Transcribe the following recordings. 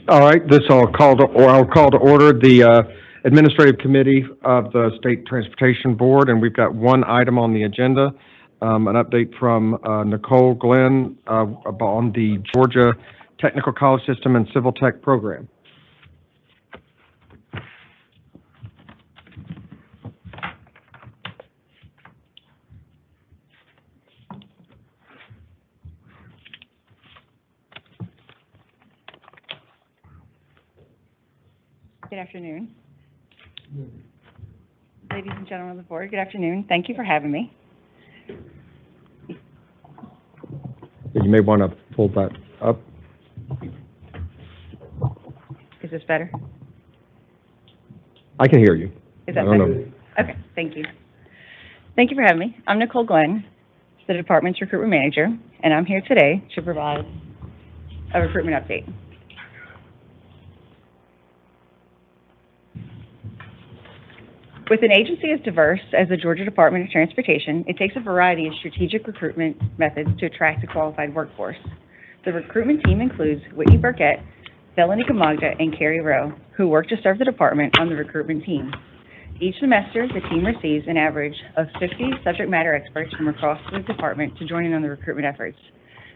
All right, I'll call to order the Administrative Committee of the State Transportation Board, and we've got one item on the agenda, an update from Nicole Glenn on the Georgia Technical College System and Civil Tech Program. Good afternoon. Ladies and gentlemen of the board, good afternoon. Thank you for having me. You may want to pull that up. Is this better? I can hear you. Is that I don't better? know. Okay, thank you. Thank you for having me. I'm Nicole Glenn, the department's recruitment manager, and I'm here today to provide a recruitment update. With an agency as diverse as the Georgia Department of Transportation, it takes a variety of strategic recruitment methods to attract a qualified workforce. The recruitment team includes Whitney Burkett, Felony Kamagda, and Carrie Rowe, who work to serve the department on the recruitment team. Each semester, the team receives an average of 50 subject matter experts from across the department to join in on the recruitment efforts.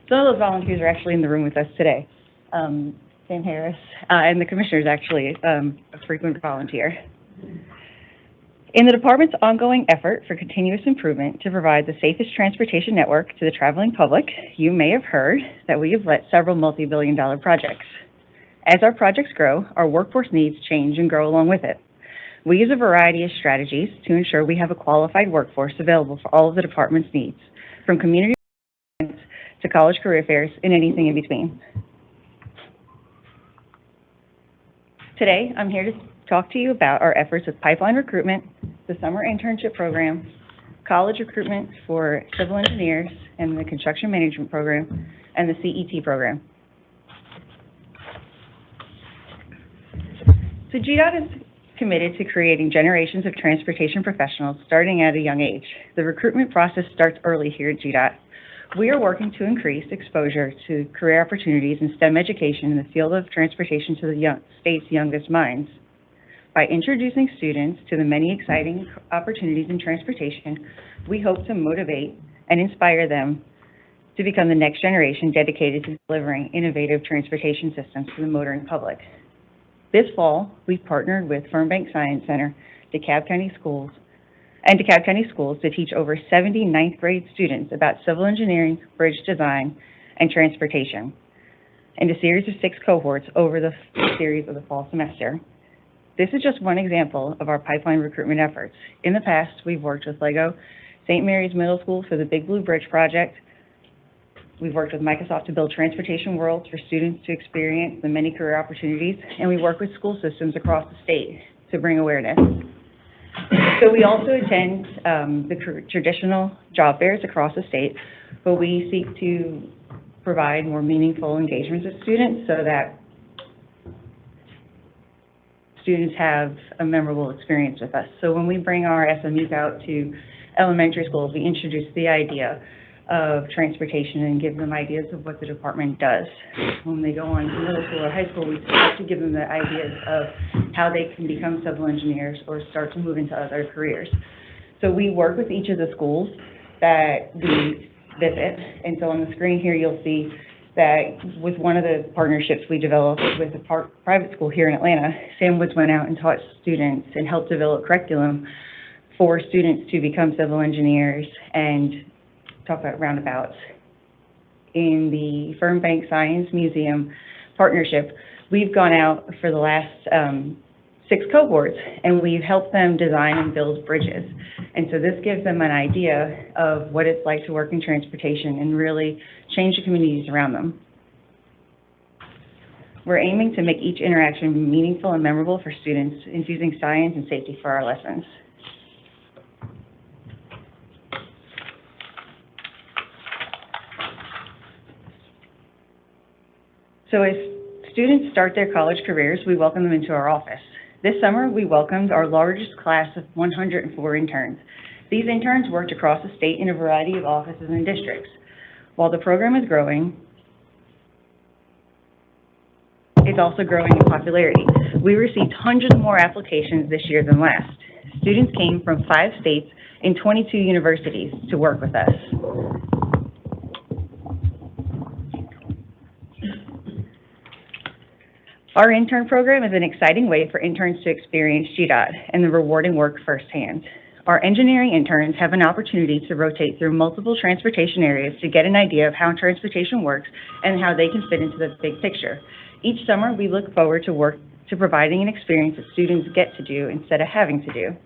Some of those volunteers are actually in the room with us today. Sam Harris, and the commissioner is actually a frequent volunteer. In the department's ongoing effort for continuous improvement to provide the safest transportation network to the traveling public, you may have heard that we have led several multi-billion-dollar projects. As our projects grow, our workforce needs change and grow along with it. We use a variety of strategies to ensure we have a qualified workforce available for all of the department's needs, from community to college career fairs and anything in between. Today, I'm here to talk to you about our efforts with pipeline recruitment, the summer internship program, college recruitment for civil engineers, and the construction management program, and the CET program. So GDOT is committed to creating generations of transportation professionals starting at a young age. The recruitment process starts early here at GDOT. We are working to increase exposure to career opportunities in STEM education in the field of transportation to the state's youngest minds. By introducing students to the many exciting opportunities in transportation, we hope to motivate and inspire them to become the next generation dedicated to delivering innovative transportation systems to the motoring public. This fall, we partnered with Fernbank Science Center, DeKalb County Schools, to teach over 70 ninth grade students about civil engineering, bridge design, and transportation in a series of 6 cohorts over the series of the fall semester. This is just one example of our pipeline recruitment efforts. In the past, we've worked with LEGO, St. Mary's Middle School for the Big Blue Bridge project. We've worked with Microsoft to build transportation worlds for students to experience the many career opportunities, and we work with school systems across the state to bring awareness. So we also attend the traditional job fairs across the state, but we seek to provide more meaningful engagements with students so that students have a memorable experience with us. So when we bring our SMEs out to elementary schools, we introduce the idea of transportation and give them ideas of what the department does. When they go on to middle school or high school, we have to give them the ideas of how they can become civil engineers or start to move into other careers. So we work with each of the schools that we visit. And so on the screen here, you'll see that with one of the partnerships we developed with a private school here in Atlanta, Sam Woods went out and taught students and helped develop curriculum for students to become civil engineers and talk about roundabouts. In the Fernbank Science Museum partnership, we've gone out for the last 6 cohorts, and we've helped them design and build bridges. And so this gives them an idea of what it's like to work in transportation and really change the communities around them. We're aiming to make each interaction meaningful and memorable for students, infusing science and safety for our lessons. So as students start their college careers, we welcome them into our office. This summer, we welcomed our largest class of 104 interns. These interns worked across the state in a variety of offices and districts. While the program is growing, It's also growing in popularity. We received hundreds more applications this year than last. Students came from 5 states and 22 universities to work with us. Our intern program is an exciting way for interns to experience GDOT and the rewarding work firsthand. Our engineering interns have an opportunity to rotate through multiple transportation areas to get an idea of how transportation works and how they can fit into the big picture. Each summer, we look forward to providing an experience that students get to do instead of having to do.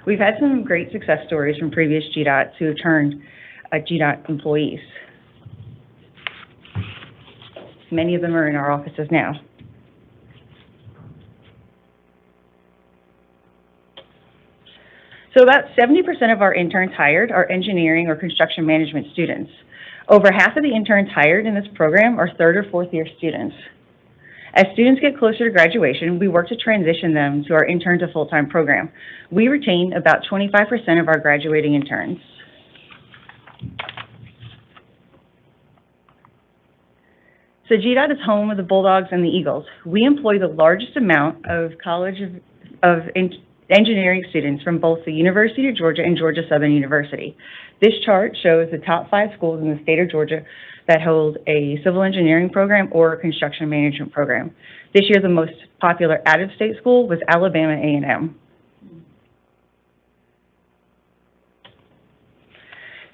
We've had some great success stories from previous GDOT who have turned GDOT employees. Many of them are in our offices now. So about 70% of our interns hired are engineering or construction management students. Over half of the interns hired in this program are 3rd or 4th year students. As students get closer to graduation, we work to transition them to our intern to full-time program. We retain about 25% of our graduating interns. So GDOT is home of the Bulldogs and the Eagles. We employ the largest amount of engineering students from both the University of Georgia and Georgia Southern University. This chart shows the top 5 schools in the state of Georgia that hold a civil engineering program or a construction management program. This year, the most popular out-of-state school was Alabama A&M.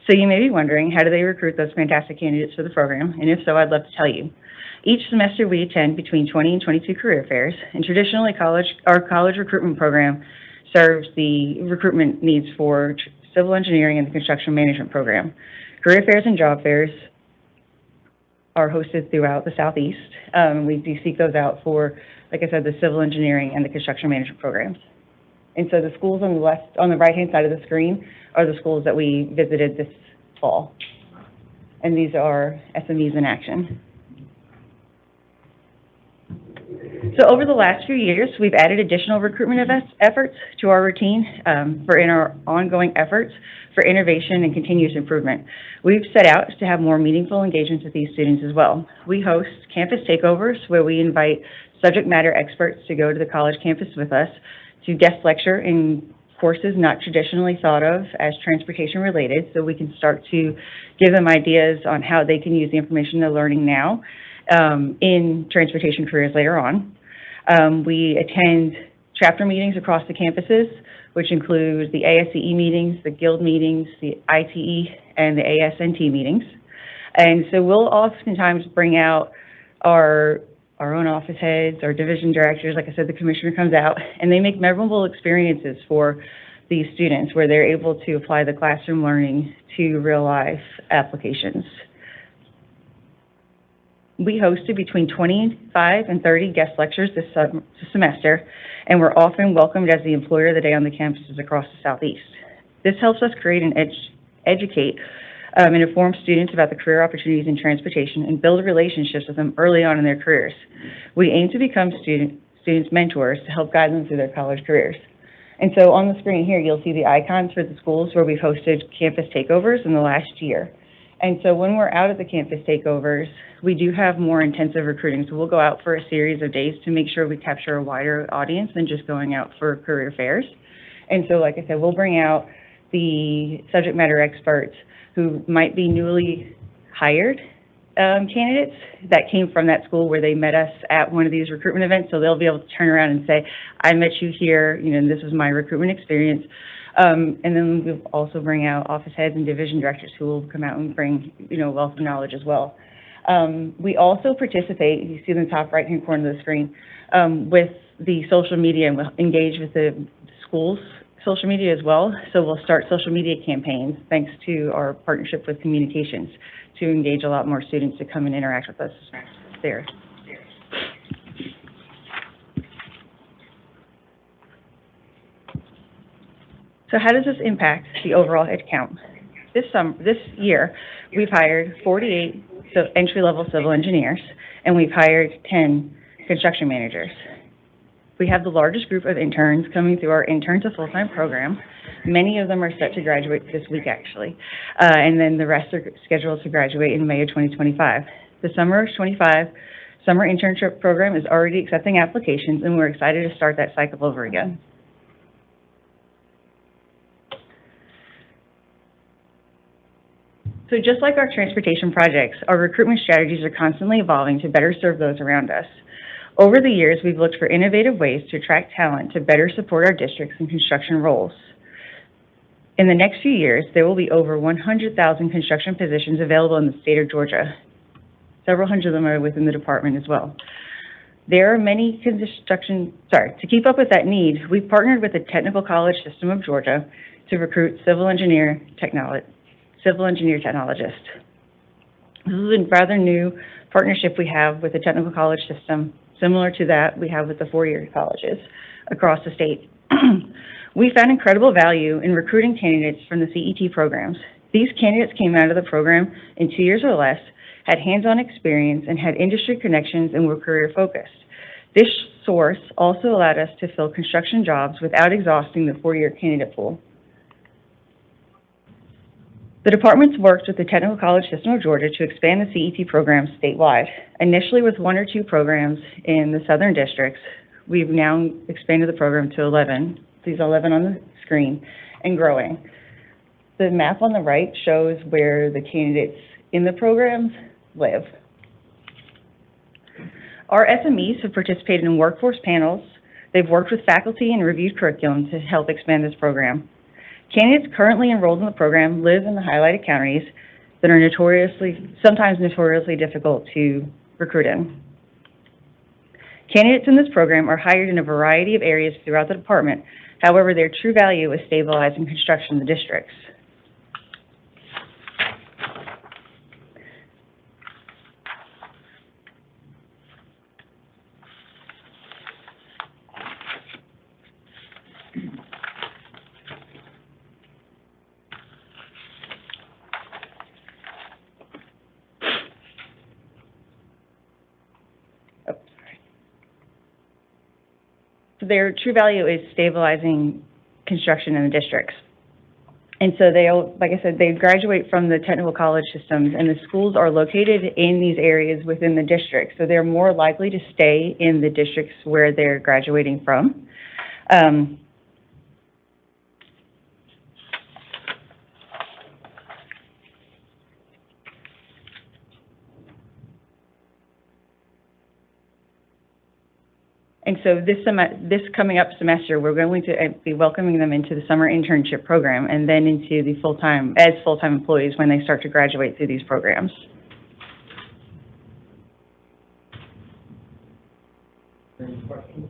So you may be wondering, how do they recruit those fantastic candidates for the program? And if so, I'd love to tell you. Each semester, we attend between 20 and 22 career fairs, and traditionally, our college recruitment program serves the recruitment needs for civil engineering and the construction management program. Career fairs and job fairs are hosted throughout the Southeast. We do seek those out for, like I said, the civil engineering and the construction management programs. And so the schools on the right-hand side of the screen are the schools that we visited this fall. And these are SMEs in action. So over the last few years, we've added additional recruitment efforts to our routine in our ongoing efforts for innovation and continuous improvement. We've set out to have more meaningful engagements with these students as well. We host campus takeovers where we invite subject matter experts to go to the college campus with us to guest lecture in courses not traditionally thought of as transportation related, so we can start to give them ideas on how they can use the information they're learning now in transportation careers later on. We attend chapter meetings across the campuses, which include the ASCE meetings, the Guild meetings, the ITE, and the ASNT meetings. And so we'll oftentimes bring out our own office heads, our division directors. Like I said, the commissioner comes out, and they make memorable experiences for these students where they're able to apply the classroom learning to real-life applications. We hosted between 25 and 30 guest lectures this semester, and we're often welcomed as the employer of the day on the campuses across the Southeast. This helps us create and educate and inform students about the career opportunities in transportation and build relationships with them early on in their careers. We aim to become students' mentors to help guide them through their college careers. And so on the screen here, you'll see the icons for the schools where we've hosted campus takeovers in the last year. And so when we're out at the campus takeovers, we do have more intensive recruiting. So we'll go out for a series of days to make sure we capture a wider audience than just going out for career fairs. And so, like I said, we'll bring out the subject matter experts who might be newly hired candidates that came from that school where they met us at one of these recruitment events. So they'll be able to turn around and say, I met you here, and this was my recruitment experience. And then we'll also bring out office heads and division directors who will come out and bring, wealth of knowledge as well. We also participate, you see in the top right-hand corner of the screen, with the social media, and we'll engage with the schools' social media as well. So we'll start social media campaigns, thanks to our partnership with communications, to engage a lot more students to come and interact with us there. So how does this impact the overall head count? This year, we've hired 48 entry-level civil engineers, and we've hired 10 construction managers. We have the largest group of interns coming through our intern to full-time program. Many of them are set to graduate this week, actually, and then the rest are scheduled to graduate in May of 2025. The summer of 25 Summer internship program is already accepting applications, and we're excited to start that cycle over again. So just like our transportation projects, our recruitment strategies are constantly evolving to better serve those around us. Over the years, we've looked for innovative ways to attract talent to better support our districts in construction roles. In the next few years, there will be over 100,000 construction positions available in the state of Georgia. Several hundred of them are within the department as well. There are many to keep up with that need, we've partnered with the Technical College System of Georgia to recruit civil engineer technologists. This is a rather new partnership we have with the Technical College System, similar to that we have with the four-year colleges across the state. We found incredible value in recruiting candidates from the CET programs. These candidates came out of the program in 2 years or less, had hands-on experience, and had industry connections and were career-focused. This source also allowed us to fill construction jobs without exhausting the four-year candidate pool. The department's worked with the Technical College System of Georgia to expand the CET programs statewide. Initially with 1 or 2 programs in the southern districts, we've now expanded the program to 11. These 11 on the screen, and growing. The map on the right shows where the candidates in the programs live. Our SMEs have participated in workforce panels. They've worked with faculty and reviewed curriculum to help expand this program. Candidates currently enrolled in the program live in the highlighted counties that are sometimes notoriously difficult to recruit in. Candidates in this program are hired in a variety of areas throughout the department. However, their true value is stabilizing construction in the districts. Their true value is stabilizing construction in the districts. And so like I said, they graduate from the technical college systems, and the schools are located in these areas within the district. So they're more likely to stay in the districts where they're graduating from. And so this coming up semester, we're going to be welcoming them into the summer internship program and then into the full-time employees when they start to graduate through these programs. Any questions?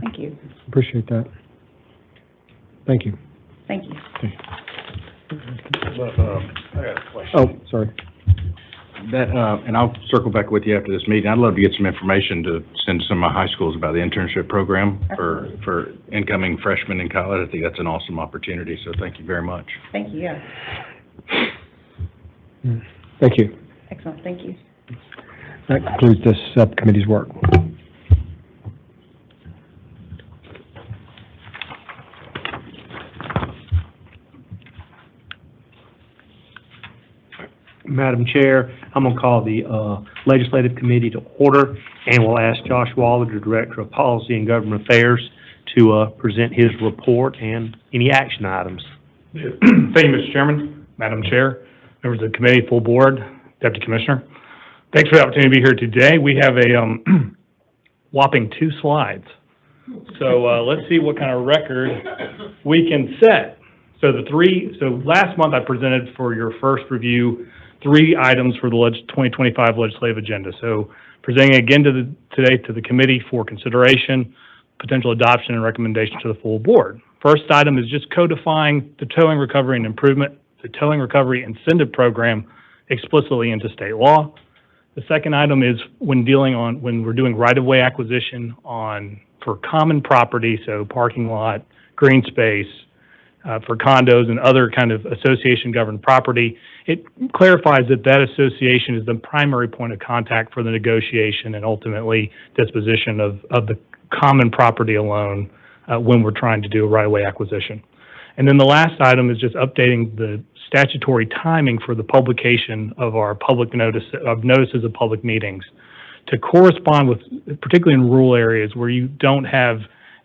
Thank you. Appreciate that. Thank you. Thank you. I got a question. Oh, sorry. And I'll circle back with you after this meeting. I'd love to get some information to send to some of my high schools about the internship program for incoming freshmen in college. I think that's an awesome opportunity, so thank you very much. Thank you, yeah. Thank you. Excellent, thank you. That concludes this subcommittee's work. Madam Chair, I'm going to call the Legislative Committee to order, and we'll ask Josh Waller, the Director of Policy and Government Affairs, to present his report and any action items. Thank you, Mr. Chairman, Madam Chair, members of the committee, full board, Deputy Commissioner. Thanks for the opportunity to be here today. We have a whopping 2 slides. So let's see what kind of record we can set. So last month I presented for your first review 3 items for the 2025 legislative agenda. So presenting again today to the committee for consideration, potential adoption, and recommendation to the full board. First item is just codifying the towing recovery and improvement, the towing recovery incentive program explicitly into state law. The second item is when we're doing right-of-way acquisition for common property, so parking lot, green space, for condos and other kind of association-governed property, it clarifies that association is the primary point of contact for the negotiation and ultimately disposition of the common property alone when we're trying to do a right-of-way acquisition. And then the last item is just updating the statutory timing for the publication of our public notices of public meetings to correspond with, particularly in rural areas where you don't have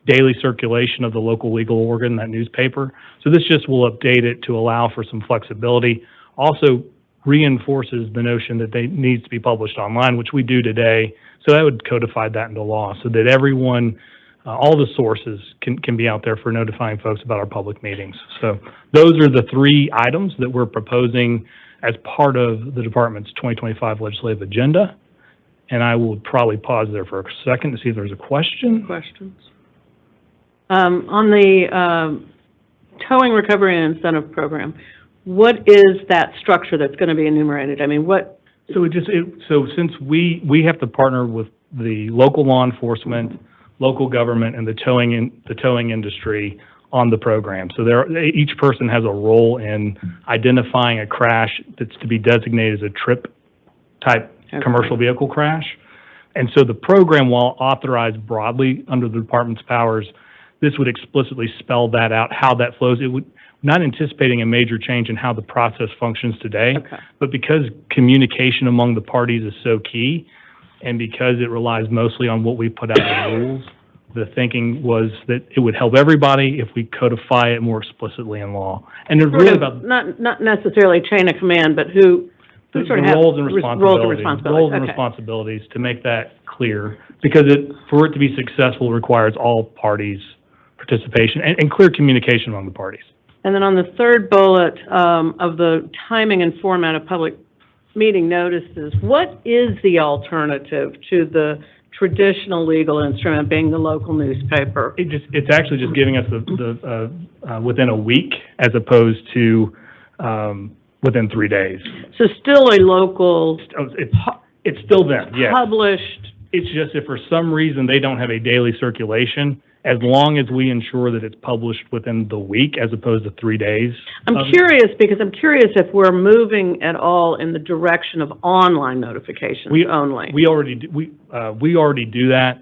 daily circulation of the local legal organ, that newspaper. So this just will update it to allow for some flexibility. Also reinforces the notion that they needs to be published online, which we do today. So that would codify that into law so that everyone, all the sources can be out there for notifying folks about our public meetings. So those are the three items that we're proposing as part of the department's 2025 legislative agenda. And I will probably pause there for a second to see if there's a question. Questions? On the towing recovery and incentive program, what is that structure that's going to be enumerated? I mean, what? So so since we have to partner with the local law enforcement, local government, and the towing industry on the program. So each person has a role in identifying a crash that's to be designated as a trip type commercial vehicle crash. And so the program, while authorized broadly under the department's powers, this would explicitly spell that out, how that flows. It would not anticipating a major change in how the process functions today, but because communication among the parties is so key, and because it relies mostly on what we put out in the rules, the thinking was that it would help everybody if we codify it more explicitly in law. And it's really about not necessarily chain of command, but who sort of roles and responsibilities to make that clear, because for it to be successful requires all parties' participation and clear communication among the parties. And then on the third bullet of the timing and format of public meeting notices, what is the alternative to the traditional legal instrument being the local newspaper? It's actually just giving us the within a week as opposed to within 3 days. So still a local. It's still them, yes. Published. It's just if for some reason they don't have a daily circulation, as long as we ensure that it's published within the week as opposed to 3 days. I'm curious if we're moving at all in the direction of online notifications only. We already do that,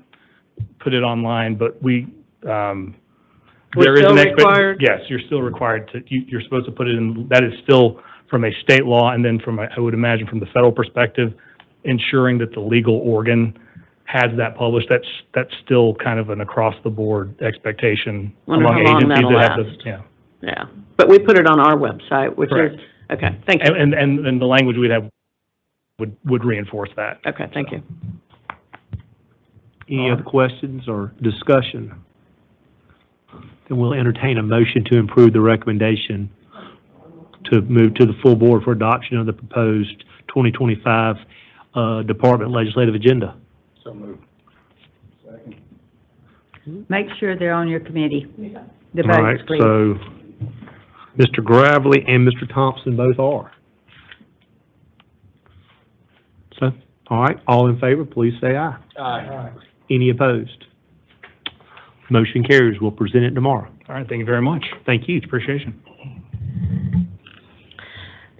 put it online, but there is an required? Yes, you're still required to. You're supposed to put it in. That is still from a state law, and then I would imagine from the federal perspective, ensuring that the legal organ has that published. That's still kind of an across-the-board expectation among agencies that have to, Yeah, but we put it on our website, which Correct. is, okay, thank you. And the language we'd have would reinforce that. Okay, thank you. Any other questions or discussion? Then we'll entertain a motion to improve the recommendation to move to the full board for adoption of the proposed 2025 department legislative agenda. So moved. Second. Make sure they're on your committee. The All right, votes, please. so Mr. Gravely and Mr. Thompson both are. So, all right, all in favor, please say aye. Aye. Any opposed? Motion carries. We'll present it tomorrow. All right, thank you very much. Thank you. Appreciation.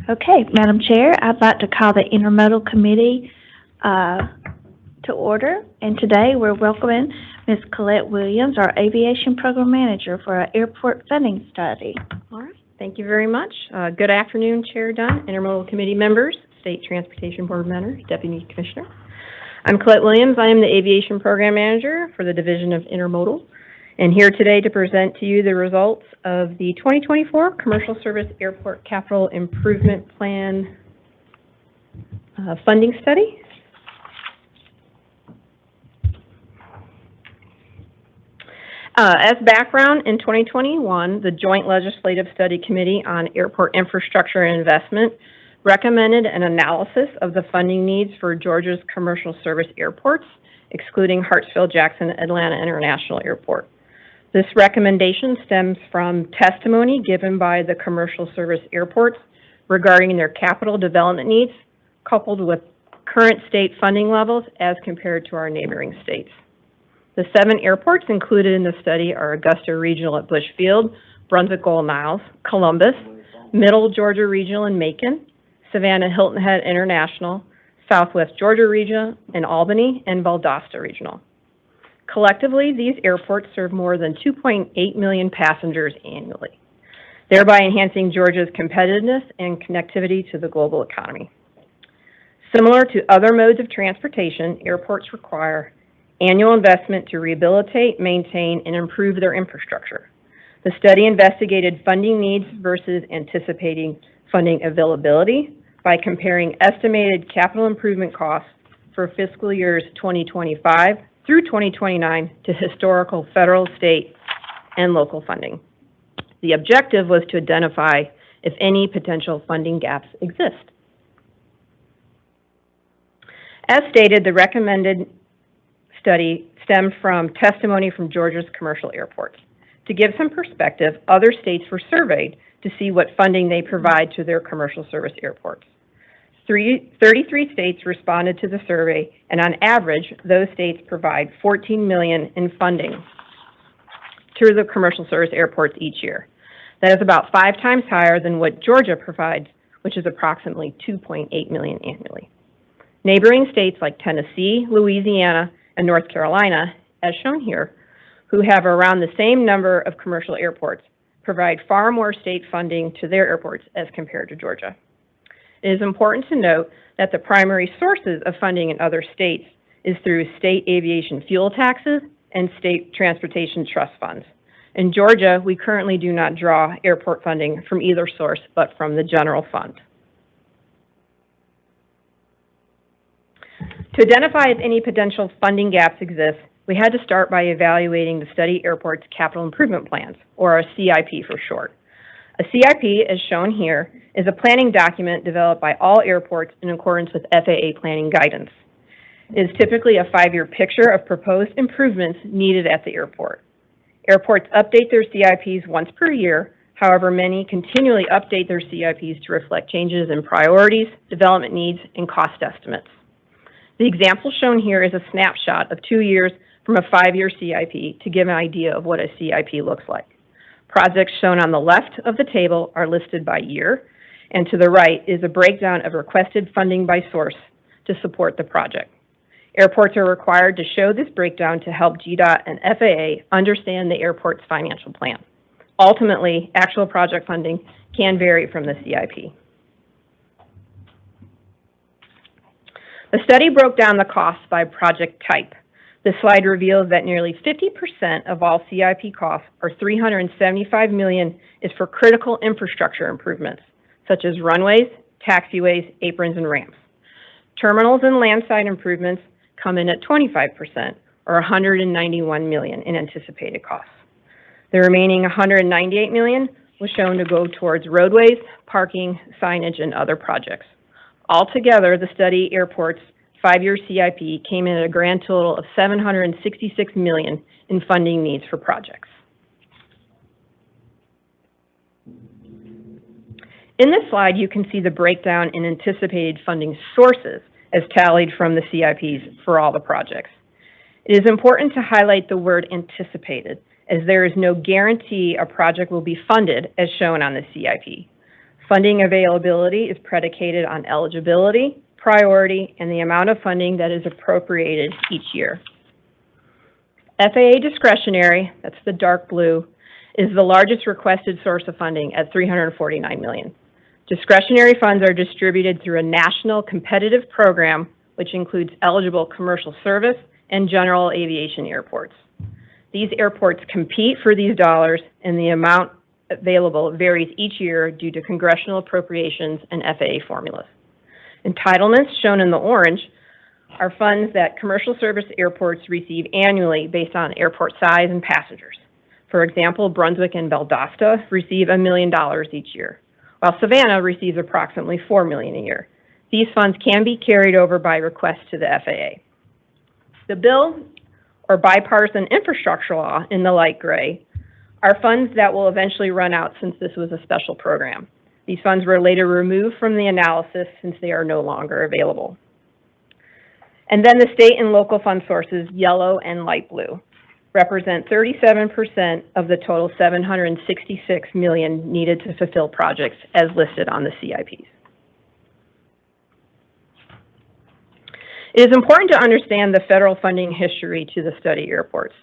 Okay, Madam Chair, I'd like to call the Intermodal Committee to order, and today we're welcoming Ms. Colette Williams, our Aviation Program Manager for our Airport Funding Study. All right, thank you very much. Good afternoon, Chair Dunn, Intermodal Committee members, State Transportation Board member, Deputy Commissioner. I'm Colette Williams. I am the Aviation Program Manager for the Division of Intermodal, and here today to present to you the results of the 2024 Commercial Service Airport Capital Improvement Plan funding study. As background, in 2021, the Joint Legislative Study Committee on Airport Infrastructure and Investment recommended an analysis of the funding needs for Georgia's commercial service airports, excluding Hartsfield-Jackson Atlanta International Airport. This recommendation stems from testimony given by the commercial service airports regarding their capital development needs, coupled with current state funding levels as compared to our neighboring states. The 7 airports included in the study are Augusta Regional at Bush Field, Brunswick Gold Niles, Columbus, Middle Georgia Regional in Macon, Savannah Hilton Head International, Southwest Georgia Regional in Albany, and Valdosta Regional. Collectively, these airports serve more than 2.8 million passengers annually. thereby enhancing Georgia's competitiveness and connectivity to the global economy. Similar to other modes of transportation, airports require annual investment to rehabilitate, maintain, and improve their infrastructure. The study investigated funding needs versus anticipating funding availability by comparing estimated capital improvement costs for fiscal years 2025 through 2029 to historical federal, state, and local funding. The objective was to identify if any potential funding gaps exist. As stated, the recommended study stemmed from testimony from Georgia's commercial airports. To give some perspective, other states were surveyed to see what funding they provide to their commercial service airports. 33 states responded to the survey, and on average, those states provide $14 million in funding to the commercial service airports each year. That is about 5 times higher than what Georgia provides, which is approximately $2.8 million annually. Neighboring states like Tennessee, Louisiana, and North Carolina, as shown here, who have around the same number of commercial airports, provide far more state funding to their airports as compared to Georgia. It is important to note that the primary sources of funding in other states is through state aviation fuel taxes and state transportation trust funds. In Georgia, we currently do not draw airport funding from either source, but from the general fund. To identify if any potential funding gaps exist, we had to start by evaluating the study airport's capital improvement plans, or a CIP for short. A CIP, as shown here, is a planning document developed by all airports in accordance with FAA planning guidance. It is typically a 5-year picture of proposed improvements needed at the airport. Airports update their CIPs once per year. However, many continually update their CIPs to reflect changes in priorities, development needs, and cost estimates. The example shown here is a snapshot of 2 years from a 5-year CIP to give an idea of what a CIP looks like. Projects shown on the left of the table are listed by year, and to the right is a breakdown of requested funding by source to support the project. Airports are required to show this breakdown to help GDOT and FAA understand the airport's financial plan. Ultimately, actual project funding can vary from the CIP. The study broke down the costs by project type. This slide reveals that nearly 50% of all CIP costs, or $375 million, is for critical infrastructure improvements, such as runways, taxiways, aprons, and ramps. Terminals and landside improvements come in at 25%, or $191 million in anticipated costs. The remaining $198 million was shown to go towards roadways, parking, signage, and other projects. Altogether, the study airport's 5-year CIP came in at a grand total of $766 million in funding needs for projects. In this slide, you can see the breakdown in anticipated funding sources as tallied from the CIPs for all the projects. It is important to highlight the word anticipated, as there is no guarantee a project will be funded as shown on the CIP. Funding availability is predicated on eligibility, priority, and the amount of funding that is appropriated each year. FAA discretionary, that's the dark blue, is the largest requested source of funding at $349 million. Discretionary funds are distributed through a national competitive program, which includes eligible commercial service and general aviation airports. These airports compete for these dollars, and the amount available varies each year due to congressional appropriations and FAA formulas. Entitlements, shown in the orange, are funds that commercial service airports receive annually based on airport size and passengers. For example, Brunswick and Valdosta receive $1 million each year, while Savannah receives approximately $4 million a year. These funds can be carried over by request to the FAA. The bill, or bipartisan infrastructure law in the light gray, are funds that will eventually run out since this was a special program. These funds were later removed from the analysis since they are no longer available. And then the state and local fund sources, yellow and light blue, represent 37% of the total $766 million needed to fulfill projects as listed on the CIPs. It is important to understand the federal funding history to the study airports.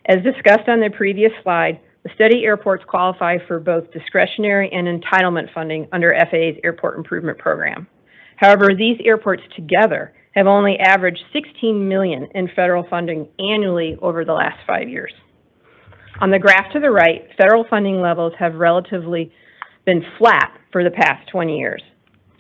As discussed on the previous slide, The study airports qualify for both discretionary and entitlement funding under FAA's Airport Improvement Program. However, these airports together have only averaged $16 million in federal funding annually over the last 5 years. On the graph to the right, federal funding levels have relatively been flat for the past 20 years.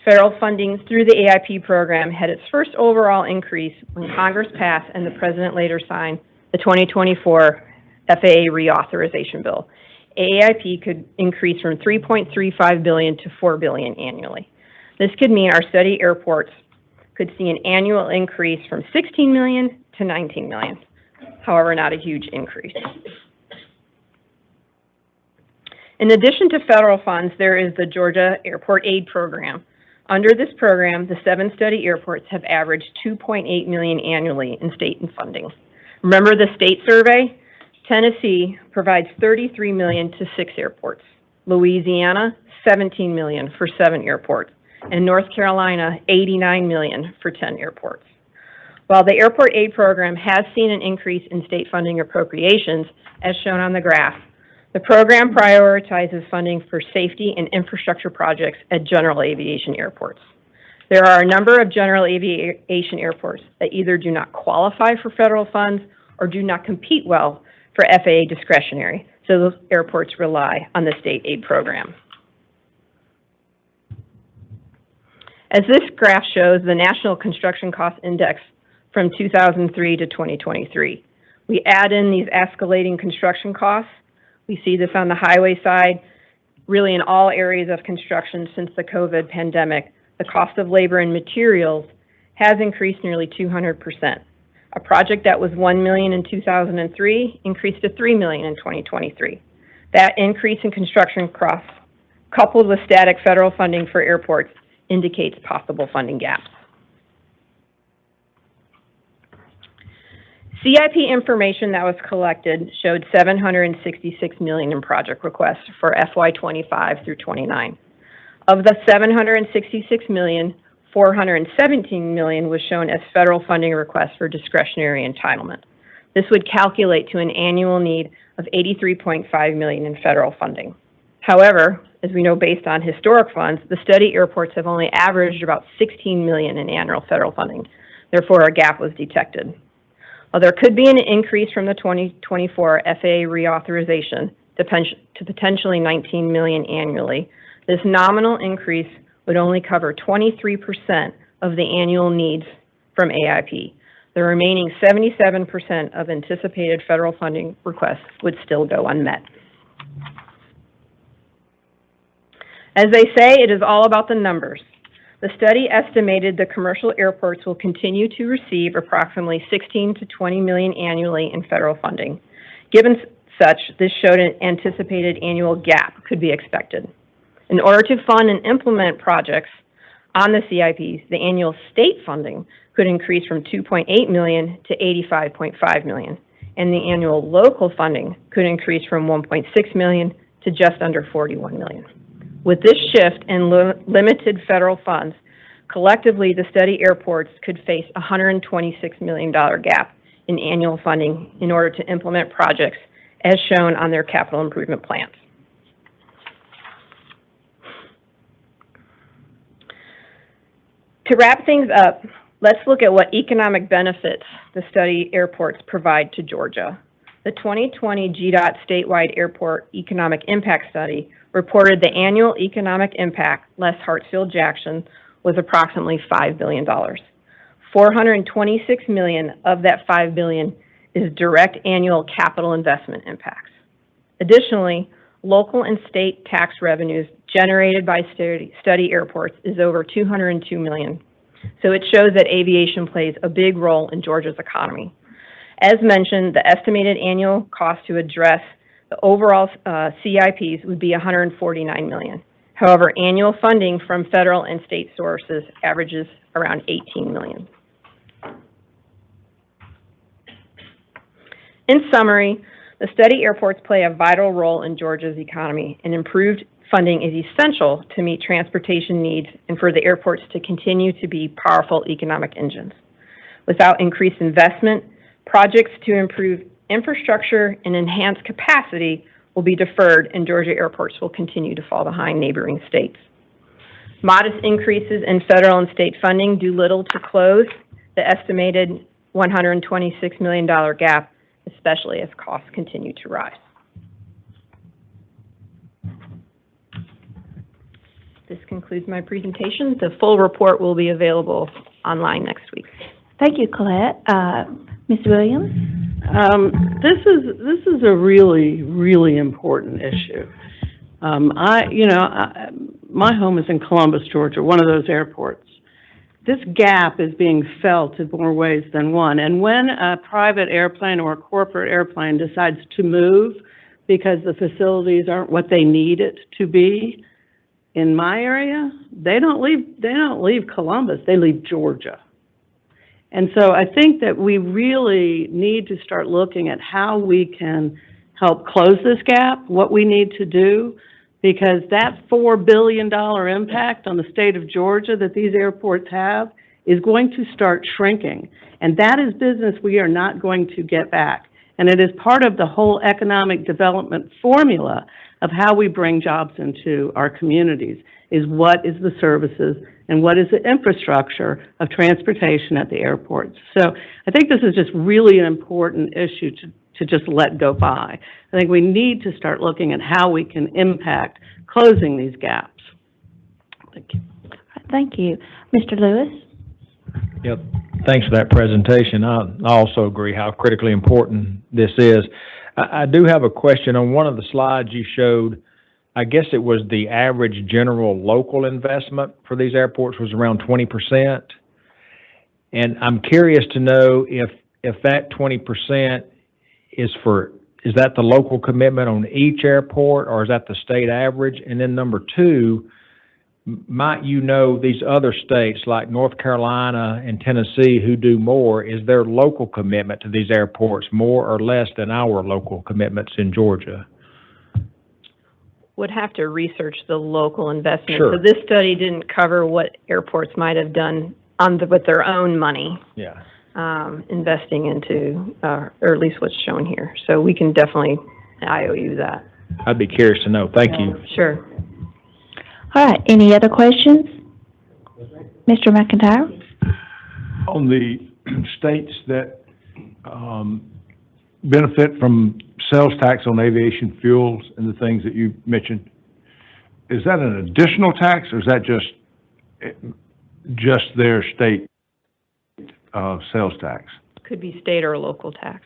Federal funding through the AIP program had its first overall increase when Congress passed and the President later signed the 2024 FAA reauthorization bill. AIP could increase from $3.35 billion to $4 billion annually. This could mean our study airports could see an annual increase from $16 million to $19 million. However, not a huge increase. In addition to federal funds, there is the Georgia Airport Aid Program. Under this program, the 7 study airports have averaged $2.8 million annually in state and funding. Remember the state survey? Tennessee provides $33 million to 6 airports. Louisiana, $17 million for 7 airports. And North Carolina, $89 million for 10 airports. While the Airport Aid Program has seen an increase in state funding appropriations, as shown on the graph, the program prioritizes funding for safety and infrastructure projects at general aviation airports. There are a number of general aviation airports that either do not qualify for federal funds or do not compete well for FAA discretionary, so those airports rely on the state aid program. As this graph shows, the National Construction Cost Index from 2003 to 2023. We add in these escalating construction costs. We see this on the highway side, really in all areas of construction since the COVID pandemic. The cost of labor and materials has increased nearly 200%. A project that was $1 million in 2003 increased to $3 million in 2023. That increase in construction costs, coupled with static federal funding for airports, indicates possible funding gaps. CIP information that was collected showed $766 million in project requests for FY25 through 29. Of the $766 million, $417 million was shown as federal funding requests for discretionary entitlement. This would calculate to an annual need of $83.5 million in federal funding. However, as we know based on historic funds, the study airports have only averaged about $16 million in annual federal funding. Therefore, a gap was detected. While there could be an increase from the 2024 FAA reauthorization to potentially $19 million annually, this nominal increase would only cover 23% of the annual needs from AIP. The remaining 77% of anticipated federal funding requests would still go unmet. As they say, it is all about the numbers. The study estimated the commercial airports will continue to receive approximately $16 to $20 million annually in federal funding. Given such, this showed an anticipated annual gap could be expected. In order to fund and implement projects on the CIPs, the annual state funding could increase from $2.8 million to $85.5 million, and the annual local funding could increase from $1.6 million to just under $41 million. With this shift in limited federal funds, collectively the study airports could face a $126 million gap in annual funding in order to implement projects as shown on their capital improvement plans. To wrap things up, let's look at what economic benefits the study airports provide to Georgia. The 2020 GDOT statewide airport economic impact study reported the annual economic impact, less Hartsfield-Jackson, was approximately $5 billion. $426 million of that $5 billion is direct annual capital investment impacts. Additionally, local and state tax revenues generated by study airports is over $202 million. So it shows that aviation plays a big role in Georgia's economy. As mentioned, the estimated annual cost to address the overall CIPs would be $149 million. However, annual funding from federal and state sources averages around $18 million. In summary, the study airports play a vital role in Georgia's economy, and improved funding is essential to meet transportation needs and for the airports to continue to be powerful economic engines. Without increased investment, projects to improve infrastructure and enhance capacity will be deferred and Georgia airports will continue to fall behind neighboring states. Modest increases in federal and state funding do little to close the estimated $126 million gap, especially as costs continue to rise. This concludes my presentation. The full report will be available online next week. Thank you, Colette. Ms. Williams? This is a really, really important issue. My home is in Columbus, Georgia, one of those airports. This gap is being felt in more ways than one. And when a private airplane or a corporate airplane decides to move because the facilities aren't what they need it to be, in my area, they don't leave Columbus, they leave Georgia. And so I think that we really need to start looking at how we can help close this gap, what we need to do, because that $4 billion impact on the state of Georgia that these airports have is going to start shrinking. And that is business we are not going to get back. And it is part of the whole economic development formula of how we bring jobs into our communities, is what is the services and what is the infrastructure of transportation at the airports. So I think this is just really an important issue to just let go by. I think we need to start looking at how we can impact closing these gaps. Thank you. Thank you. Mr. Lewis? Yep. Thanks for that presentation. I also agree how critically important this is. I do have a question. On one of the slides you showed, I guess it was the average general local investment for these airports was around 20%. And I'm curious to know if that 20% is that the local commitment on each airport, or is that the state average? And then number two, might you know these other states like North Carolina and Tennessee who do more, is their local commitment to these airports more or less than our local commitments in Georgia? Would have to research the local investment. Sure. So this study didn't cover what airports might have done with their own money. Yeah. Investing into, or at least what's shown here. So we can definitely IOU that. I'd be curious to know. Thank you. Sure. All right, any other questions? Mr. McIntyre? On the states that benefit from sales tax on aviation fuels and the things that you mentioned, is that an additional tax, or is that just their state sales tax? Could be state or local tax.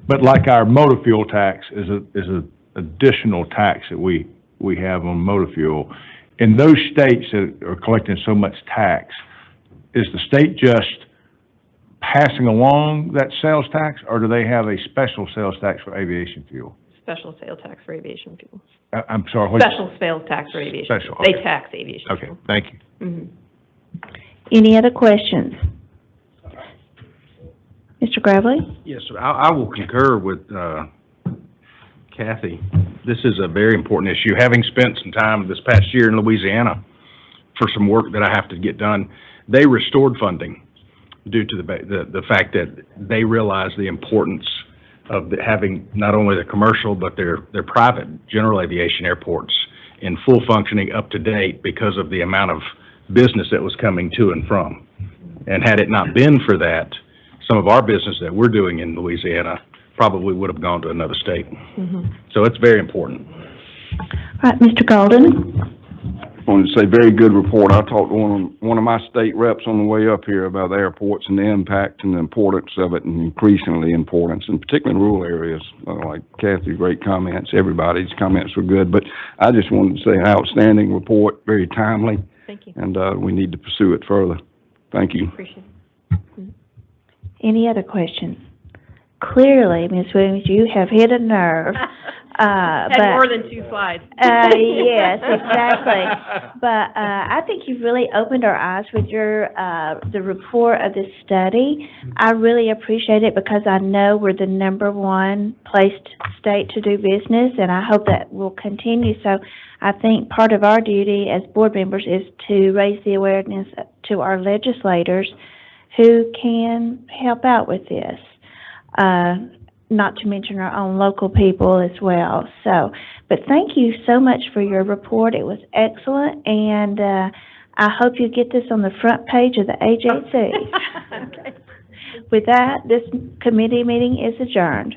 But like our motor fuel tax is a additional tax that we have on motor fuel. In those states that are collecting so much tax, is the state just passing along that sales tax, or do they have a special sales tax for aviation fuel? Special sales tax for aviation fuel. I'm sorry, what? Special sales tax for aviation Special, fuel. okay. They tax aviation Okay, fuel. thank you. Mhm. Any other questions? Mr. Gravely? Yes, sir. I will concur with Kathy. This is a very important issue. Having spent some time this past year in Louisiana for some work that I have to get done, they restored funding due to the fact that they realized the importance of having not only the commercial but their private general aviation airports in full functioning, up to date, because of the amount of business that was coming to and from. And had it not been for that, some of our business that we're doing in Louisiana probably would have gone to another state. Mhm. So it's very important. All right, Mr. Golden? I wanted to say, very good report. I talked to one of my state reps on the way up here about the airports and the impact and the importance of it, and increasingly importance, and particularly in rural areas. Like Kathy, great comments. Everybody's comments were good, but I just wanted to say an outstanding report, very timely, Thank you. and we need to pursue it further. Thank you. Appreciate it. Any other questions? Clearly, Ms. Williams, you have hit a nerve. Had but- more than 2 slides. Yes, exactly. But I think you've really opened our eyes with your the report of this study. I really appreciate it because I know we're the #1 placed state to do business, and I hope that will continue. So I think part of our duty as board members is to raise the awareness to our legislators who can help out with this. not to mention our own local people as well. So, but thank you so much for your report. It was excellent, and I hope you get this on the front page of the AJC. With that, this committee meeting is adjourned.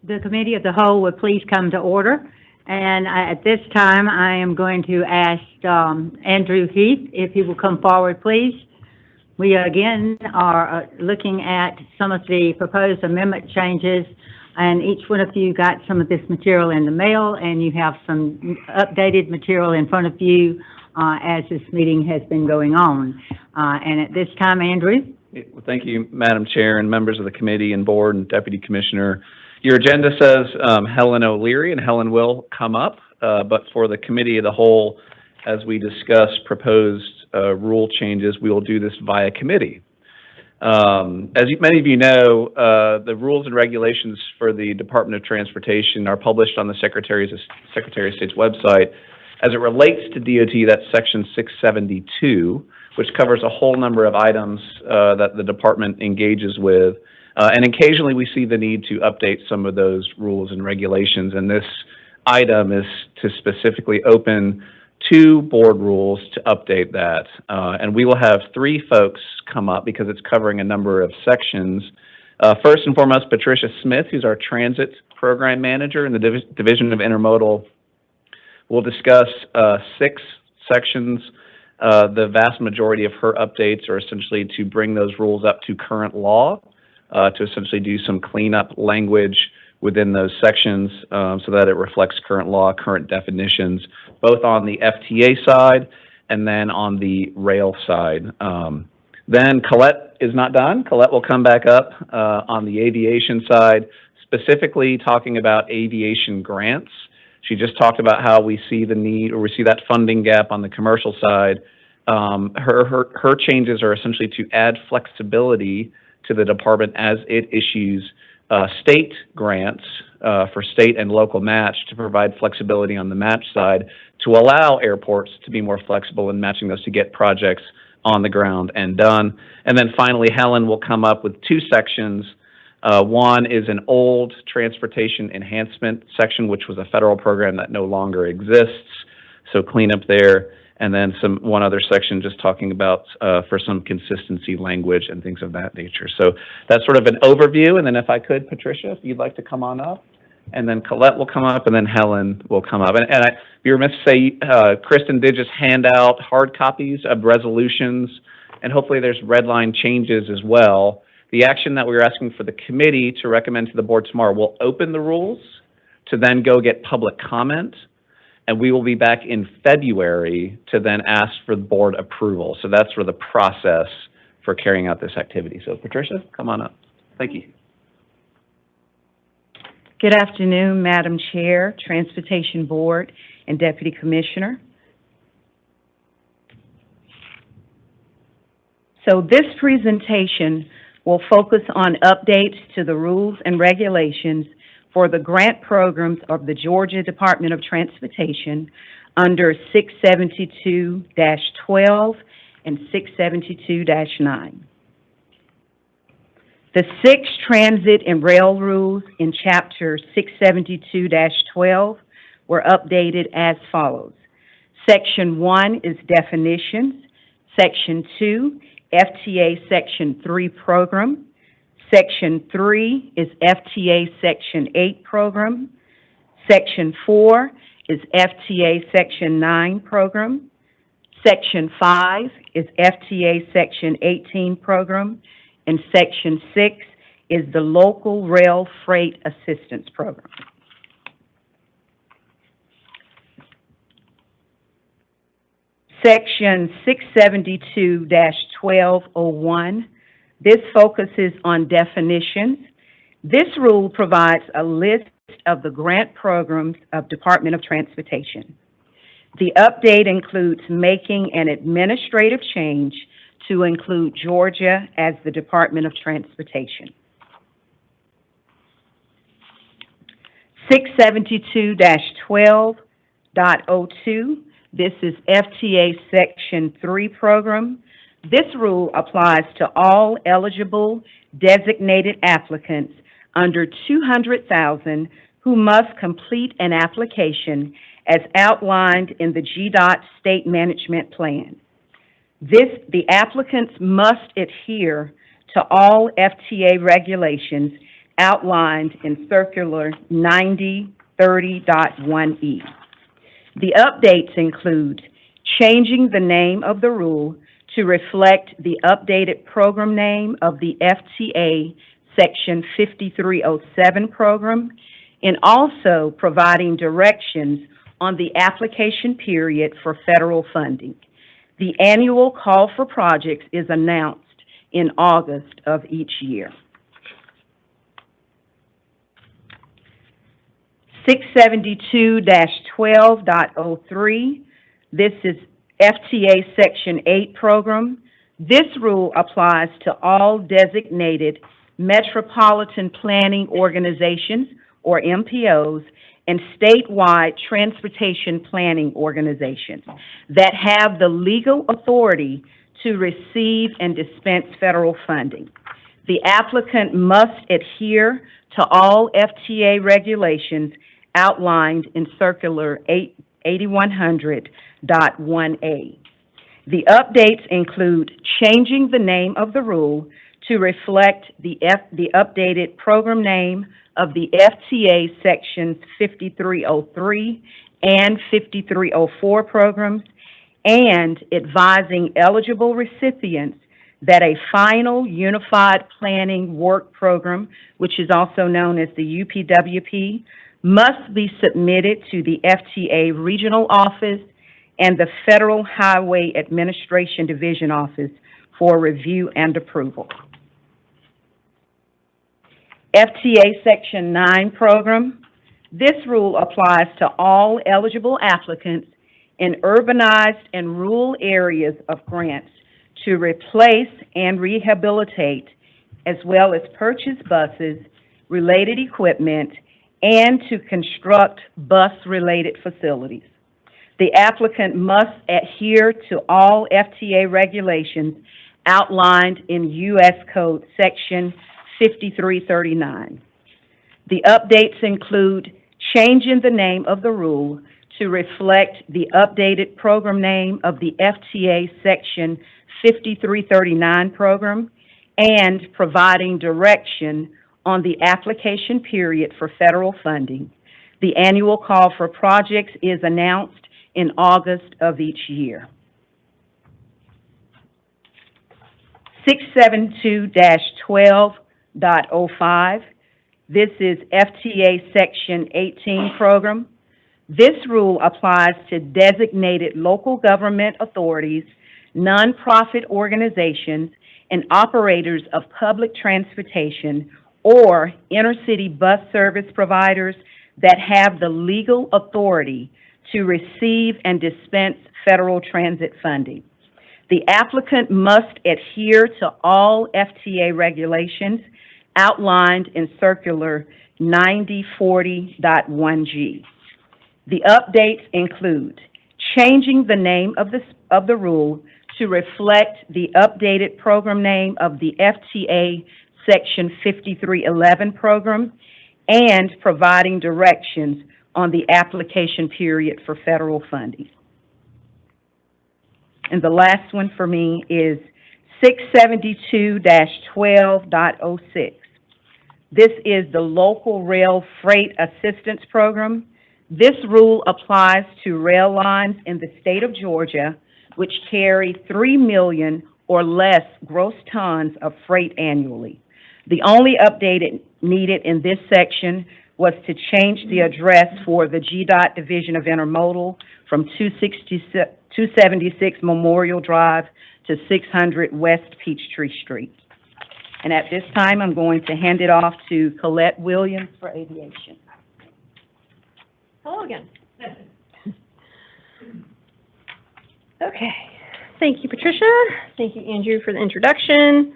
The committee of the whole would please come to order. And at this time, I am going to ask Andrew Heath if he will come forward, please. We again are looking at some of the proposed amendment changes, and each one of you got some of this material in the mail, and you have some updated material in front of you as this meeting has been going on. And at this time, Andrew? Well, thank you, Madam Chair and members of the committee and board and Deputy Commissioner. Your agenda says Helen O'Leary, and Helen will come up, but for the committee of the whole, as we discuss proposed rule changes, we will do this via committee. Many of you know, the rules and regulations for the Department of Transportation are published on the Secretary of State's website. As it relates to DOT, that's Section 672, which covers a whole number of items that the department engages with. And occasionally we see the need to update some of those rules and regulations. And this item is to specifically open 2 board rules to update that. And we will have 3 folks come up because it's covering a number of sections. First and foremost, Patricia Smith, who's our transit program manager in the Division of Intermodal, will discuss 6 sections. The vast majority of her updates are essentially to bring those rules up to current law, to essentially do some cleanup language within those sections so that it reflects current law, current definitions, both on the FTA side and then on the rail side. Then Colette is not done. Colette will come back up on the aviation side, specifically talking about aviation grants. She just talked about how we see the need, or we see that funding gap on the commercial side. Her changes are essentially to add flexibility to the department as it issues state grants for state and local match to provide flexibility on the match side to allow airports to be more flexible in matching those to get projects on the ground and done. And then finally, Helen will come up with 2 sections. One is an old transportation enhancement section, which was a federal program that no longer exists, so clean up there. And then one other section just talking about for some consistency language and things of that nature. So that's sort of an overview. And then if I could, Patricia, if you'd like to come on up, and then Colette will come up, and then Helen will come up. And I'd be remiss to say, Kristen did just hand out hard copies of resolutions, and hopefully there's red line changes as well. The action that we're asking for the committee to recommend to the board tomorrow will open the rules to then go get public comment. And we will be back in February to then ask for the board approval. So that's for the process for carrying out this activity. So Patricia, come on up. Thank you. Good afternoon, Madam Chair, Transportation Board, and Deputy Commissioner. So this presentation will focus on updates to the rules and regulations for the grant programs of the Georgia Department of Transportation under 672-12 and 672-9. The 6 transit and rail rules in Chapter 672-12 were updated as follows. Section 1 is definitions. Section 2, FTA Section 3 program. Section 3 is FTA Section 8 program. Section 4 is FTA Section 9 program. Section 5 is FTA Section 18 program. And Section 6 is the Local Rail Freight Assistance Program. Section 672-1201, this focuses on definitions. This rule provides a list of the grant programs of Department of Transportation. The update includes making an administrative change to include Georgia as the Department of Transportation. 672-12.02, this is FTA Section 3 program. This rule applies to all eligible designated applicants under $200,000 who must complete an application as outlined in the GDOT State Management Plan. The applicants must adhere to all FTA regulations outlined in Circular 9030.1E. The updates include changing the name of the rule to reflect the updated program name of the FTA Section 5307 program, and also providing directions on the application period for federal funding. The annual call for projects is announced in August of each year. 672-12.03, this is FTA Section 8 program. This rule applies to all designated metropolitan planning organizations, or MPOs, and statewide transportation planning organizations that have the legal authority to receive and dispense federal funding. The applicant must adhere to all FTA regulations outlined in Circular 8100.1A. The updates include changing the name of the rule to reflect the updated program name of the FTA Sections 5303 and 5304 programs, and advising eligible recipients that a final Unified Planning Work Program, which is also known as the UPWP, must be submitted to the FTA Regional Office and the Federal Highway Administration Division Office for review and approval. FTA Section 9 program. This rule applies to all eligible applicants in urbanized and rural areas of grants to replace and rehabilitate, as well as purchase buses, related equipment, and to construct bus-related facilities. The applicant must adhere to all FTA regulations outlined in U.S. Code Section 5339. The updates include changing the name of the rule to reflect the updated program name of the FTA Section 5339 program, and providing direction on the application period for federal funding. The annual call for projects is announced in August of each year. 672-12.05. This is FTA Section 18 program. This rule applies to designated local government authorities, nonprofit organizations, and operators of public transportation or intercity bus service providers that have the legal authority to receive and dispense federal transit funding. The applicant must adhere to all FTA regulations outlined in Circular 9040.1G. The updates include changing the name of the rule to reflect the updated program name of the FTA Section 5311 program, and providing directions on the application period for federal funding. And the last one for me is 672-12.06. This is the Local Rail Freight Assistance Program. This rule applies to rail lines in the state of Georgia which carry 3 million or less gross tons of freight annually. The only update needed in this section was to change the address for the GDOT Division of Intermodal from 276 Memorial Drive to 600 West Peachtree Street. And at this time, I'm going to hand it off to Colette Williams for aviation. Hello again. Okay. Thank you, Patricia. Thank you, Andrew, for the introduction.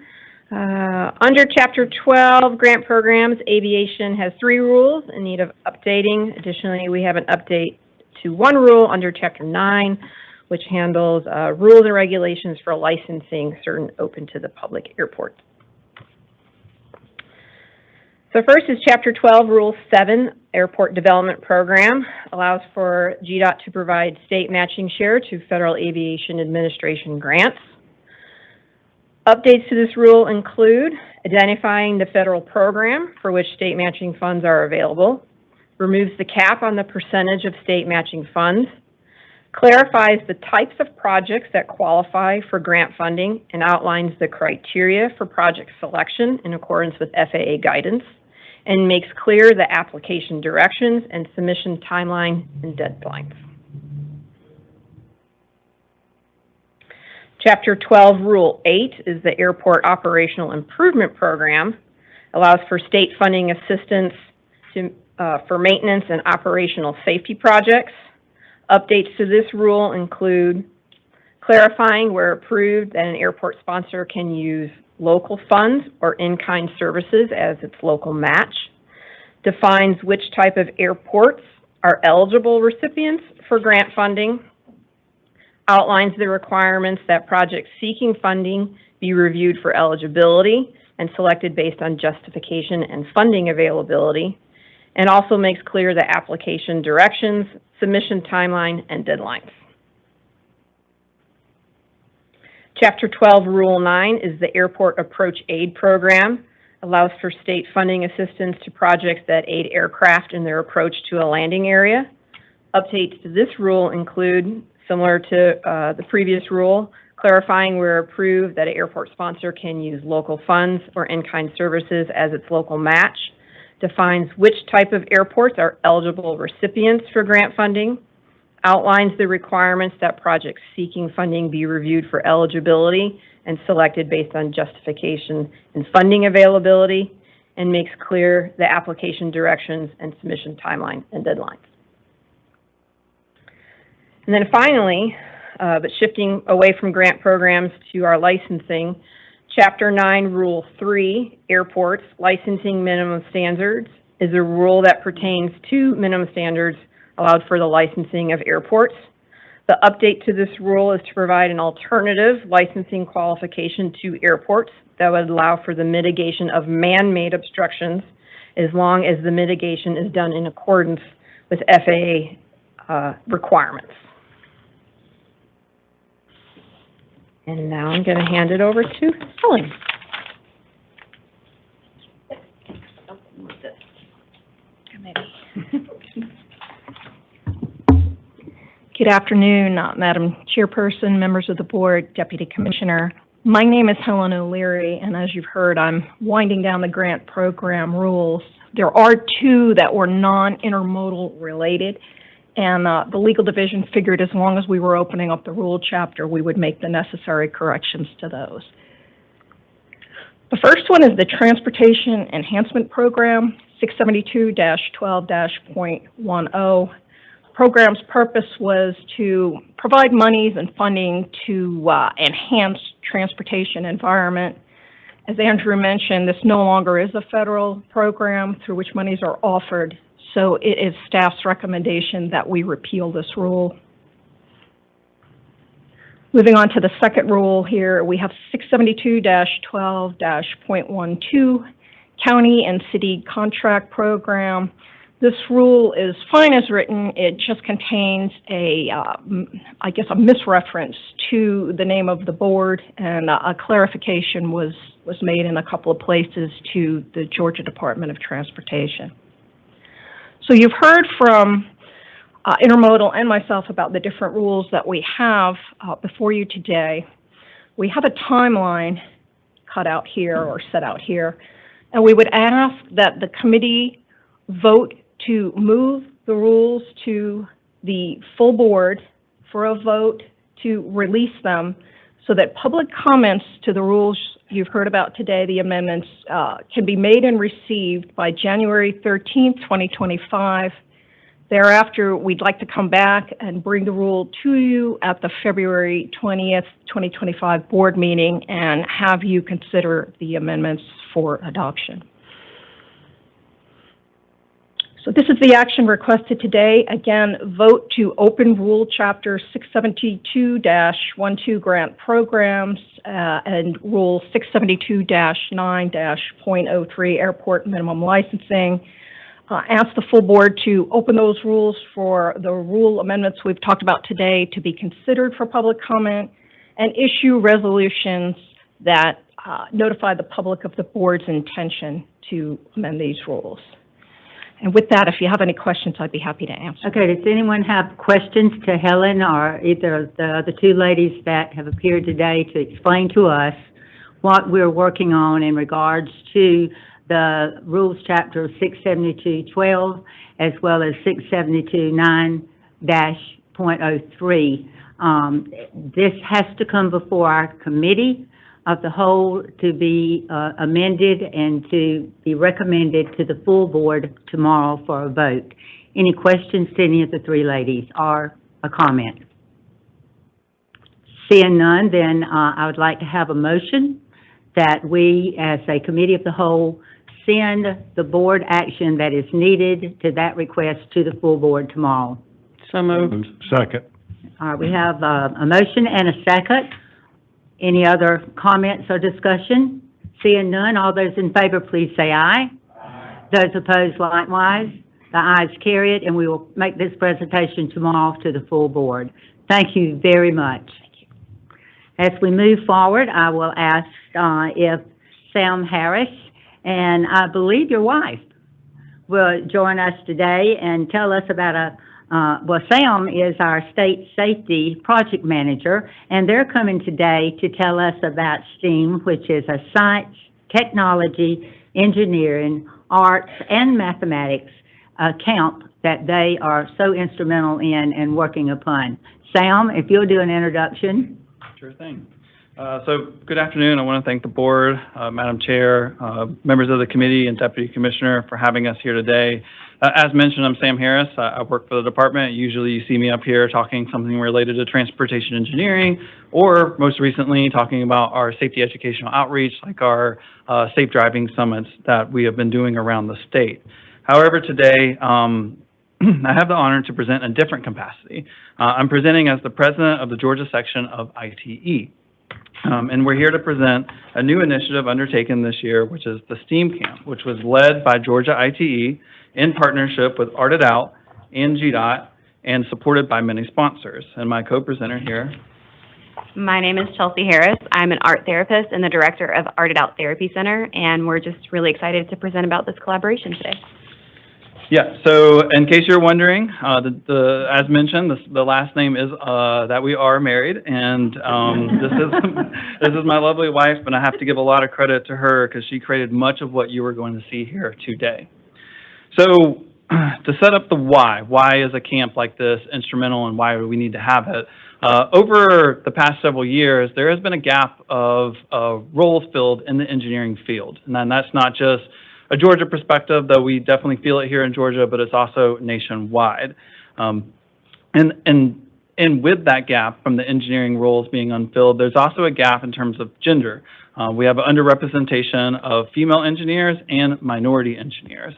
Under Chapter 12, Grant Programs, aviation has 3 rules in need of updating. Additionally, we have an update to 1 rule under Chapter 9, which handles rules and regulations for licensing certain open to the public airports. So first is Chapter 12, Rule 7, Airport Development Program, allows for GDOT to provide state matching share to Federal Aviation Administration grants. Updates to this rule include identifying the federal program for which state matching funds are available, removes the cap on the percentage of state matching funds, clarifies the types of projects that qualify for grant funding, and outlines the criteria for project selection in accordance with FAA guidance, and makes clear the application directions and submission timeline and deadlines. Chapter 12, Rule 8 is the Airport Operational Improvement Program, allows for state funding assistance for maintenance and operational safety projects. Updates to this rule include clarifying where approved that an airport sponsor can use local funds or in-kind services as its local match, defines which type of airports are eligible recipients for grant funding, outlines the requirements that projects seeking funding be reviewed for eligibility and selected based on justification and funding availability, and also makes clear the application directions, submission timeline, and deadlines. Chapter 12, Rule 9 is the Airport Approach Aid Program, allows for state funding assistance to projects that aid aircraft in their approach to a landing area. Updates to this rule include, similar to the previous rule, clarifying where approved that an airport sponsor can use local funds or in-kind services as its local match, defines which type of airports are eligible recipients for grant funding, outlines the requirements that projects seeking funding be reviewed for eligibility and selected based on justification and funding availability, and makes clear the application directions and submission timeline and deadlines. And then finally, but shifting away from grant programs to our licensing, Chapter 9, Rule 3, Airports, Licensing Minimum Standards, is a rule that pertains to minimum standards allowed for the licensing of airports. The update to this rule is to provide an alternative licensing qualification to airports that would allow for the mitigation of man-made obstructions as long as the mitigation is done in accordance with FAA requirements. And now I'm going to hand it over to Helen. Good afternoon, Madam Chairperson, members of the board, Deputy Commissioner. My name is Helen O'Leary, and as you've heard, I'm winding down the grant program rules. There are two that were non-intermodal related, and the legal division figured as long as we were opening up the rule chapter, we would make the necessary corrections to those. The first one is the Transportation Enhancement Program, 672-12-.10. Program's purpose was to provide monies and funding to enhance transportation environment. As Andrew mentioned, this no longer is a federal program through which monies are offered, so it is staff's recommendation that we repeal this rule. Moving on to the second rule here, we have 672-12-.12, County and City Contract Program. This rule is fine as written. It just contains a misreference to the name of the board, and a clarification was made in a couple of places to the Georgia Department of Transportation. So you've heard from Intermodal and myself about the different rules that we have before you today. We have a timeline cut out here or set out here, and we would ask that the committee vote to move the rules to the full board for a vote to release them so that public comments to the rules you've heard about today, the amendments, can be made and received by January 13th, 2025. Thereafter, we'd like to come back and bring the rule to you at the February 20th, 2025 board meeting and have you consider the amendments for adoption. So this is the action requested today. Again, vote to open Rule Chapter 672-12 grant programs and Rule 672-9-.03 airport minimum licensing. Ask the full board to open those rules for the rule amendments we've talked about today to be considered for public comment, and issue resolutions that notify the public of the board's intention to amend these rules. And with that, if you have any questions, I'd be happy to answer. Okay, does anyone have questions to Helen or either of the other two ladies that have appeared today to explain to us what we're working on in regards to the Rules Chapter 672-12 as well as 672-9-.03? This has to come before our committee of the whole to be amended and to be recommended to the full board tomorrow for a vote. Any questions to any of the three ladies or a comment? Seeing none, then I would like to have a motion that we, as a committee of the whole, send the board action that is needed to that request to the full board tomorrow. So moved. Second. All right, we have a motion and a second. Any other comments or discussion? Seeing none, all those in favor, please say aye. Aye. Those opposed, likewise. The ayes carry it, and we will make this presentation tomorrow to the full board. Thank you very much. Thank you. As we move forward, I will ask if Sam Harris, and I believe your wife, will join us today and tell us about Sam is our state safety project manager, and they're coming today to tell us about STEAM, which is a science, technology, engineering, arts, and mathematics camp that they are so instrumental in and working upon. Sam, if you'll do an introduction. Sure thing. So good afternoon. I want to thank the board, Madam Chair, members of the committee, and Deputy Commissioner for having us here today. As mentioned, I'm Sam Harris. I work for the department. Usually you see me up here talking something related to transportation engineering, or most recently talking about our safety educational outreach, like our safe driving summits that we have been doing around the state. However, today, I have the honor to present in a different capacity. I'm presenting as the president of the Georgia section of ITE. And we're here to present a new initiative undertaken this year, which is the STEAM Camp, which was led by Georgia ITE in partnership with Art It Out and GDOT and supported by many sponsors. And my co-presenter here. My name is Chelsea Harris. I'm an art therapist and the director of Art It Out Therapy Center, and we're just really excited to present about this collaboration today. Yeah, so in case you're wondering, as mentioned, the last name is that we are married, and this is my lovely wife, and I have to give a lot of credit to her because she created much of what you are going to see here today. So to set up the why is a camp like this instrumental and why do we need to have it? Over the past several years, there has been a gap of roles filled in the engineering field, and then that's not just a Georgia perspective, though we definitely feel it here in Georgia, but it's also nationwide. And with that gap from the engineering roles being unfilled, there's also a gap in terms of gender. We have an underrepresentation of female engineers and minority engineers.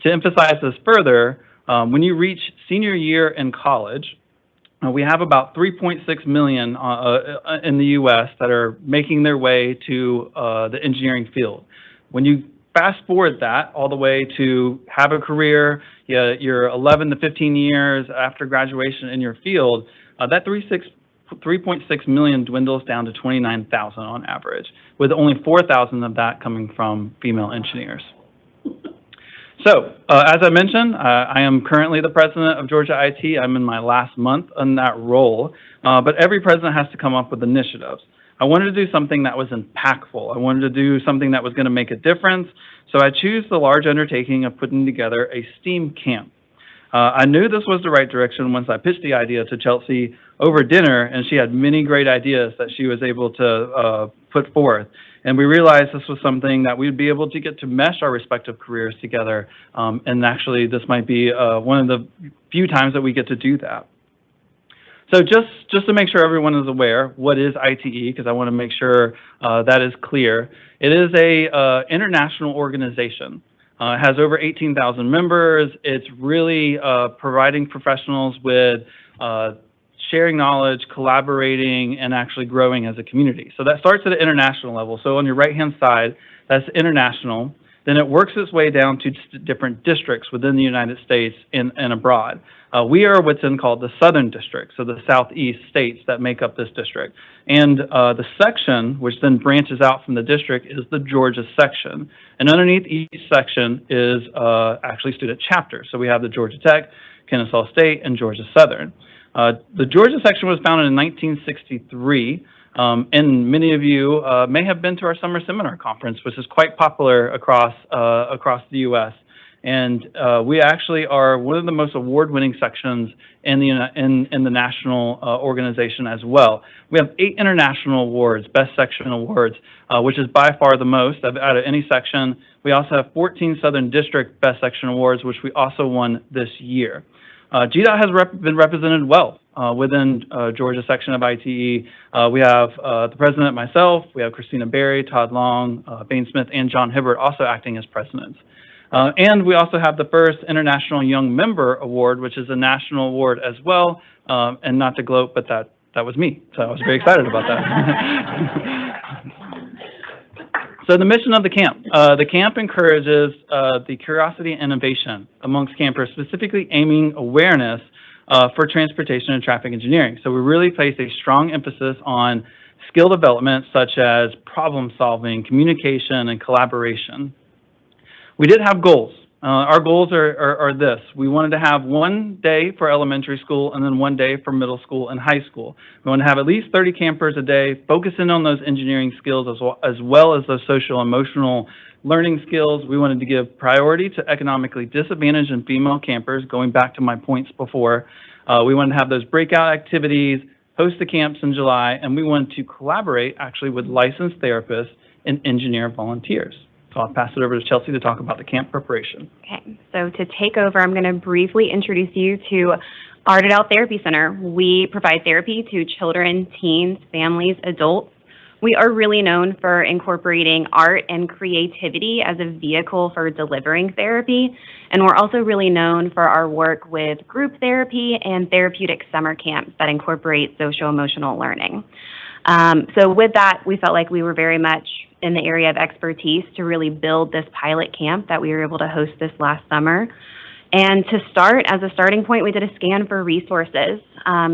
To emphasize this further, when you reach senior year in college, we have about 3.6 million in the U.S. that are making their way to the engineering field. When you fast forward that all the way to have a career, you're 11 to 15 years after graduation in your field, that 3.6 million dwindles down to 29,000 on average, with only 4,000 of that coming from female engineers. So, as I mentioned, I am currently the president of Georgia IT. I'm in my last month in that role, but every president has to come up with initiatives. I wanted to do something that was impactful. I wanted to do something that was going to make a difference, so I chose the large undertaking of putting together a STEAM camp. I knew this was the right direction once I pitched the idea to Chelsea over dinner, and she had many great ideas that she was able to put forth. And we realized this was something that we'd be able to get to mesh our respective careers together, and actually this might be one of the few times that we get to do that. So just to make sure everyone is aware, what is ITE, because I want to make sure that is clear. It is a international organization It has over 18,000 members. It's really providing professionals with sharing knowledge, collaborating, and actually growing as a community. So that starts at an international level. So on your right-hand side, that's international. Then it works its way down to different districts within the United States and abroad. We are what's called the Southern District, so the southeast states that make up this district. And the section, which then branches out from the district, is the Georgia section. And underneath each section is actually student chapters. So we have the Georgia Tech, Kennesaw State, and Georgia Southern. The Georgia section was founded in 1963. And many of you may have been to our summer seminar conference, which is quite popular across the U.S. And we actually are one of the most award-winning sections in the national organization as well. We have 8 international awards, Best Section Awards, which is by far the most out of any section. We also have 14 Southern District Best Section Awards, which we also won this year. GDOT has been represented well within Georgia section of ITE. We have the president, myself, we have Christina Berry, Todd Long, Bain Smith, and John Hibbert also acting as presidents. And we also have the first International Young Member Award, which is a national award as well. And not to gloat, but that was me. So I was very excited about that. So the mission of the camp encourages the curiosity and innovation amongst campers, specifically aiming awareness for transportation and traffic engineering. So we really place a strong emphasis on skill development such as problem solving, communication, and collaboration. We did have goals. Our goals are this. We wanted to have one day for elementary school and then one day for middle school and high school. We want to have at least 30 campers a day, focusing on those engineering skills as well as those social emotional learning skills. We wanted to give priority to economically disadvantaged and female campers, going back to my points before. We wanted to have those breakout activities, host the camps in July, and we wanted to collaborate actually with licensed therapists and engineer volunteers. So I'll pass it over to Chelsea to talk about the camp preparation. Okay, so to take over, I'm going to briefly introduce you to Art It Out Therapy Center. We provide therapy to children, teens, families, adults. We are really known for incorporating art and creativity as a vehicle for delivering therapy, and we're also really known for our work with group therapy and therapeutic summer camps that incorporate social-emotional learning. So with that, we felt like we were very much in the area of expertise to really build this pilot camp that we were able to host this last summer. And to start, as a starting point, we did a scan for resources,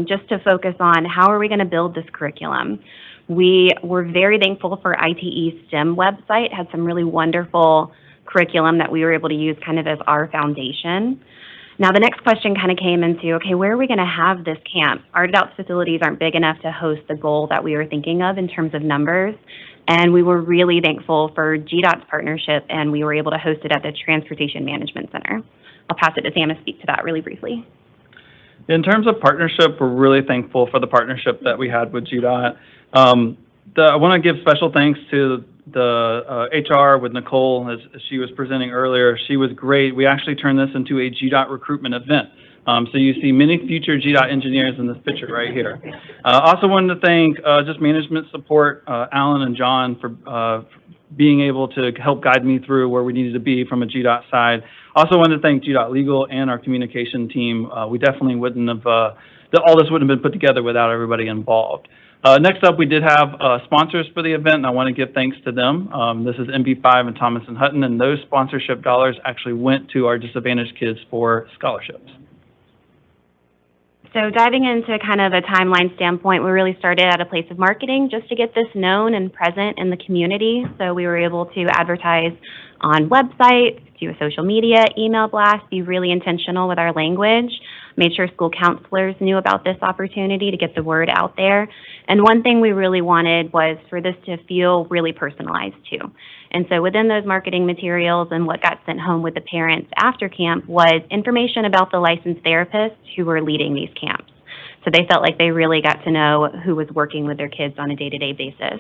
just to focus on how are we going to build this curriculum. We were very thankful for ITE's STEM website, had some really wonderful curriculum that we were able to use kind of as our foundation. Now, the next question kind of came into, okay, where are we going to have this camp? Art It Out's facilities aren't big enough to host the goal that we were thinking of in terms of numbers, and we were really thankful for GDOT's partnership, and we were able to host it at the Transportation Management Center. I'll pass it to Sam to speak to that really briefly. In terms of partnership, we're really thankful for the partnership that we had with GDOT. I want to give special thanks to the HR with Nicole, as she was presenting earlier. She was great. We actually turned this into a GDOT recruitment event. So you see many future GDOT engineers in this picture right here. Also wanted to thank just management support, Alan and John, for being able to help guide me through where we needed to be from a GDOT side. Also wanted to thank GDOT Legal and our communication team. We definitely wouldn't have, all this wouldn't have been put together without everybody involved. Next up, we did have sponsors for the event, and I want to give thanks to them. This is MB5 and Thomas and Hutton, and those sponsorship dollars actually went to our disadvantaged kids for scholarships. So diving into kind of a timeline standpoint, we really started at a place of marketing just to get this known and present in the community. So we were able to advertise on websites, do a social media, email blast, be really intentional with our language, made sure school counselors knew about this opportunity to get the word out there. And one thing we really wanted was for this to feel really personalized too. And so within those marketing materials and what got sent home with the parents after camp was information about the licensed therapists who were leading these camps. So they felt like they really got to know who was working with their kids on a day-to-day basis.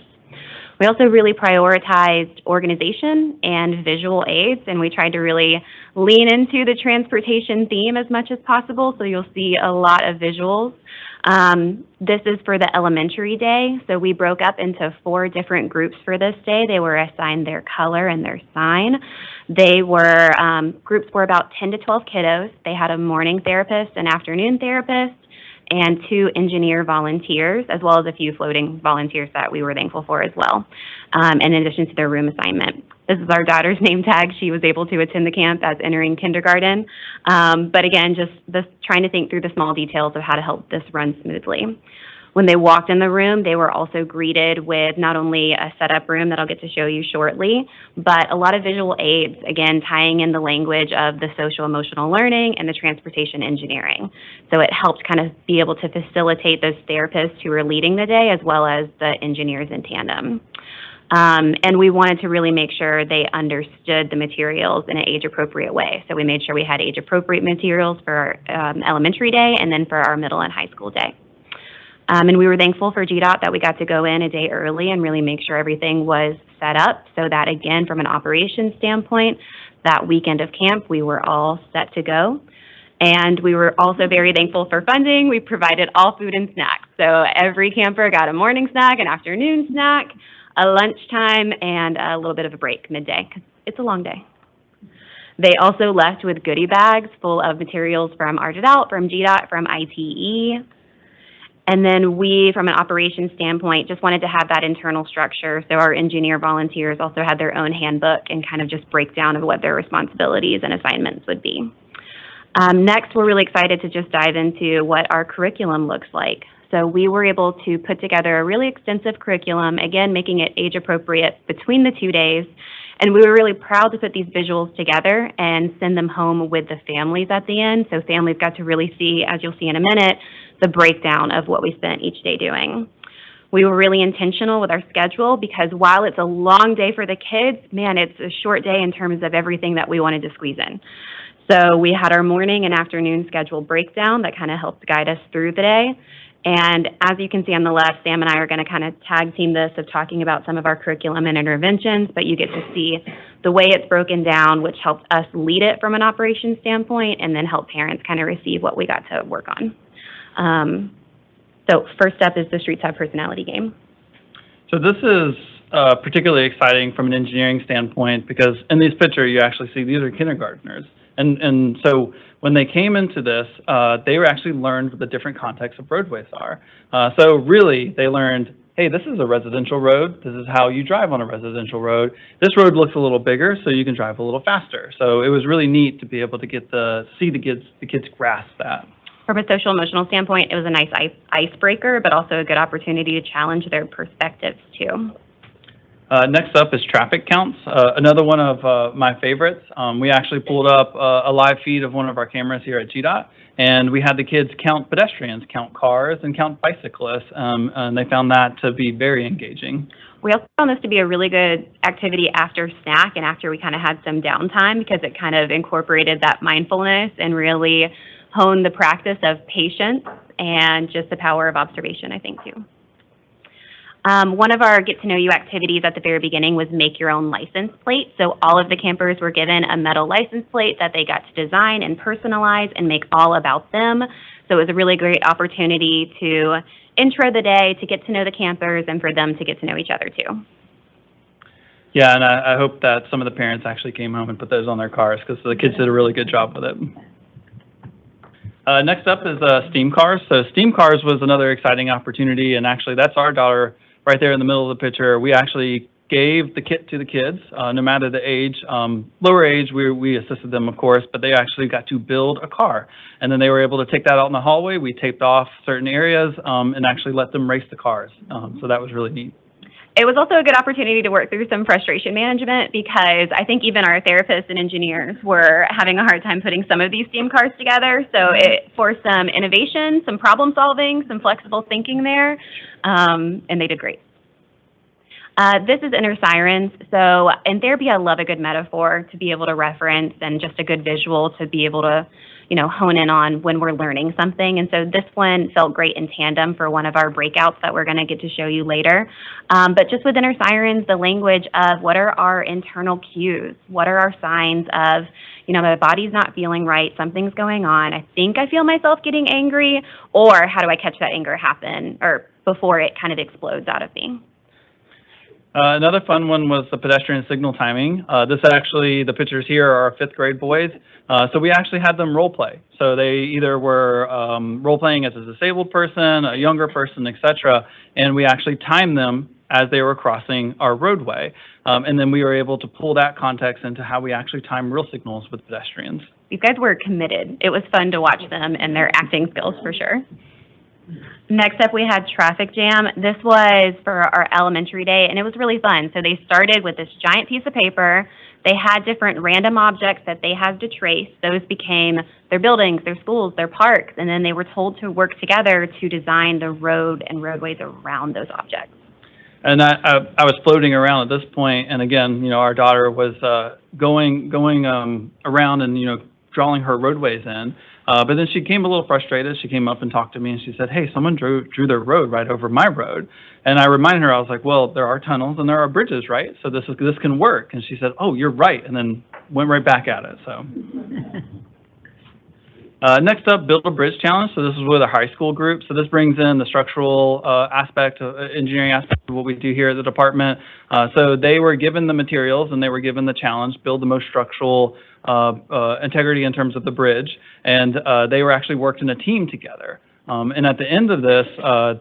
We also really prioritized organization and visual aids, and we tried to really lean into the transportation theme as much as possible, so you'll see a lot of visuals. This is for the elementary day, so we broke up into 4 different groups for this day. They were assigned their color and their sign. They were, groups were about 10 to 12 kiddos. They had a morning therapist, an afternoon therapist, and 2 engineer volunteers, as well as a few floating volunteers that we were thankful for as well, in addition to their room assignment. This is our daughter's name tag. She was able to attend the camp as entering kindergarten. But again, just trying to think through the small details of how to help this run smoothly. When they walked in the room, they were also greeted with not only a setup room that I'll get to show you shortly, but a lot of visual aids, again, tying in the language of the social emotional learning and the transportation engineering. So it helped kind of be able to facilitate those therapists who were leading the day as well as the engineers in tandem. And we wanted to really make sure they understood the materials in an age-appropriate way. So we made sure we had age-appropriate materials for our elementary day and then for our middle and high school day. And we were thankful for GDOT that we got to go in a day early and really make sure everything was set up so that, again, from an operations standpoint, that weekend of camp, we were all set to go. And we were also very thankful for funding. We provided all food and snacks. So every camper got a morning snack, an afternoon snack, a lunchtime, and a little bit of a break midday, because it's a long day. They also left with goodie bags full of materials from ArtItOut, from GDOT, from ITE. And then we, from an operations standpoint, just wanted to have that internal structure. So our engineer volunteers also had their own handbook and kind of just breakdown of what their responsibilities and assignments would be. Next, we're really excited to just dive into what our curriculum looks like. So we were able to put together a really extensive curriculum, again, making it age appropriate between the 2 days. And we were really proud to put these visuals together and send them home with the families at the end. So families got to really see, as you'll see in a minute, the breakdown of what we spent each day doing. We were really intentional with our schedule because while it's a long day for the kids, man, it's a short day in terms of everything that we wanted to squeeze in. So we had our morning and afternoon schedule breakdown that kind of helped guide us through the day. And as you can see on the left, Sam and I are going to kind of tag team this of talking about some of our curriculum and interventions, but you get to see the way it's broken down, which helps us lead it from an operations standpoint and then help parents kind of receive what we got to work on. So first up is the Street Side Personality Game. So this is particularly exciting from an engineering standpoint because in these pictures you actually see these are kindergartners. And so when they came into this, they were actually learned what the different contexts of roadways are. So really, they learned, hey, this is a residential road. This is how you drive on a residential road. This road looks a little bigger, so you can drive a little faster. So it was really neat to be able to see the kids grasp that. From a social emotional standpoint, it was a nice icebreaker, but also a good opportunity to challenge their perspectives too. Next up is traffic counts. Another one of my favorites. We actually pulled up a live feed of one of our cameras here at GDOT, and we had the kids count pedestrians, count cars, and count bicyclists, and they found that to be very engaging. We also found this to be a really good activity after snack and after we kind of had some downtime because it kind of incorporated that mindfulness and really honed the practice of patience and just the power of observation, I think, too. One of our Get to Know You activities at the very beginning was make your own license plate. So all of the campers were given a metal license plate that they got to design and personalize and make all about them. So it was a really great opportunity to intro the day, to get to know the campers, and for them to get to know each other too. Yeah, and I hope that some of the parents actually came home and put those on their cars because the kids did a really good job with it. Next up is steam cars. So steam cars was another exciting opportunity, and actually that's our daughter right there in the middle of the picture. We actually gave the kit to the kids, no matter the age. Lower age, we assisted them, of course, but they actually got to build a car. And then they were able to take that out in the hallway. We taped off certain areas and actually let them race the cars. So that was really neat. It was also a good opportunity to work through some frustration management because I think even our therapists and engineers were having a hard time putting some of these steam cars together. So it forced some innovation, some problem solving, some flexible thinking there, and they did great. This is inner sirens. So in therapy, I love a good metaphor to be able to reference and just a good visual to be able to, hone in on when we're learning something. And so this one felt great in tandem for one of our breakouts that we're going to get to show you later. But just with inner sirens, the language of what are our internal cues? What are our signs of, my body's not feeling right, something's going on, I think I feel myself getting angry, or how do I catch that anger happen or before it kind of explodes out of me? Another fun one was the pedestrian signal timing. The pictures here are 5th grade boys. So we actually had them role play. So they either were role playing as a disabled person, a younger person, etc. And we actually timed them as they were crossing our roadway. And then we were able to pull that context into how we actually time real signals with pedestrians. These guys were committed. It was fun to watch them and their acting skills for sure. Next up, we had traffic jam. This was for our elementary day, and it was really fun. So they started with this giant piece of paper. They had different random objects that they had to trace. Those became their buildings, their schools, their parks, and then they were told to work together to design the road and roadways around those objects. And I was floating around at this point, and again, our daughter was going around and drawing her roadways in. But then she came a little frustrated. She came up and talked to me, and she said, "Hey, someone drew their road right over my road." And I reminded her, I was like, "Well, there are tunnels and there are bridges, right? So this can work." And she said, "Oh, you're right," and then went right back at it. So. Next up, Build a Bridge Challenge. So this is with a high school group. So this brings in the structural engineering aspect of what we do here at the department. So they were given the materials and they were given the challenge, build the most structural integrity in terms of the bridge. And they were actually worked in a team together. And at the end of this,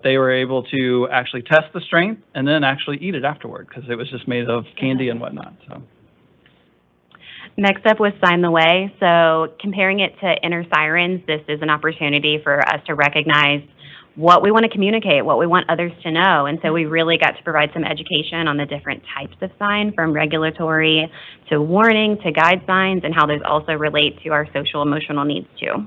they were able to actually test the strength and then actually eat it afterward because it was just made of candy and whatnot. So. Next up was Sign the Way. So comparing it to inner sirens, this is an opportunity for us to recognize what we want to communicate, what we want others to know. And so we really got to provide some education on the different types of sign, from regulatory to warning to guide signs, and how those also relate to our social emotional needs too.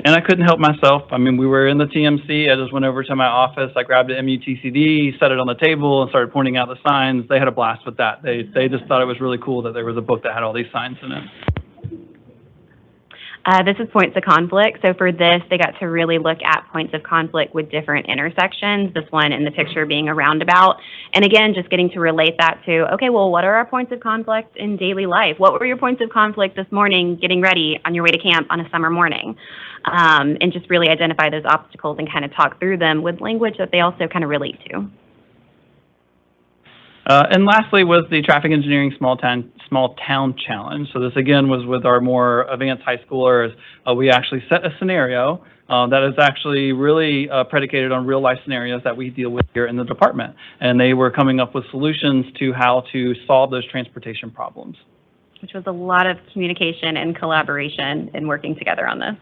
And I couldn't help myself. I mean, we were in the TMC. I just went over to my office. I grabbed an MUTCD, set it on the table, and started pointing out the signs. They had a blast with that. They just thought it was really cool that there was a book that had all these signs in it. This is points of conflict. So for this, they got to really look at points of conflict with different intersections, this one in the picture being a roundabout. And again, just getting to relate that to, okay, well, what are our points of conflict in daily life? What were your points of conflict this morning getting ready on your way to camp on a summer morning? And just really identify those obstacles and kind of talk through them with language that they also kind of relate to. And lastly was the Traffic Engineering Small Town Challenge. So this again was with our more advanced high schoolers. We actually set a scenario that is actually really predicated on real life scenarios that we deal with here in the department. And they were coming up with solutions to how to solve those transportation problems. Which was a lot of communication and collaboration and working together on this.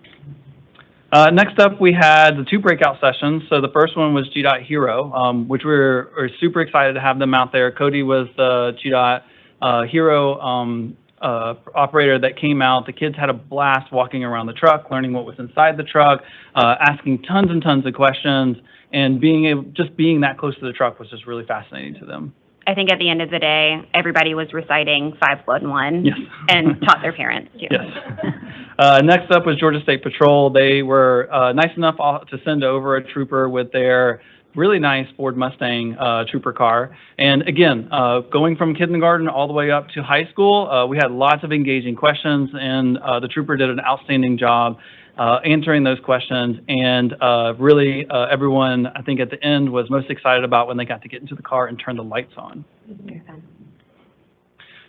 Next up, we had the 2 breakout sessions. So the first one was GDOT Hero, which we're super excited to have them out there. Cody was the GDOT Hero operator that came out. The kids had a blast walking around the truck, learning what was inside the truck, asking tons and tons of questions, and just being that close to the truck was just really fascinating to them. I think at the end of the day, everybody was reciting 5 Flood and 1 yes. and taught their parents too. Yes. Next up was Georgia State Patrol. They were nice enough to send over a trooper with their really nice Ford Mustang trooper car. And again, going from kindergarten all the way up to high school, we had lots of engaging questions, and the trooper did an outstanding job answering those questions. And really, everyone, I think at the end, was most excited about when they got to get into the car and turn the lights on.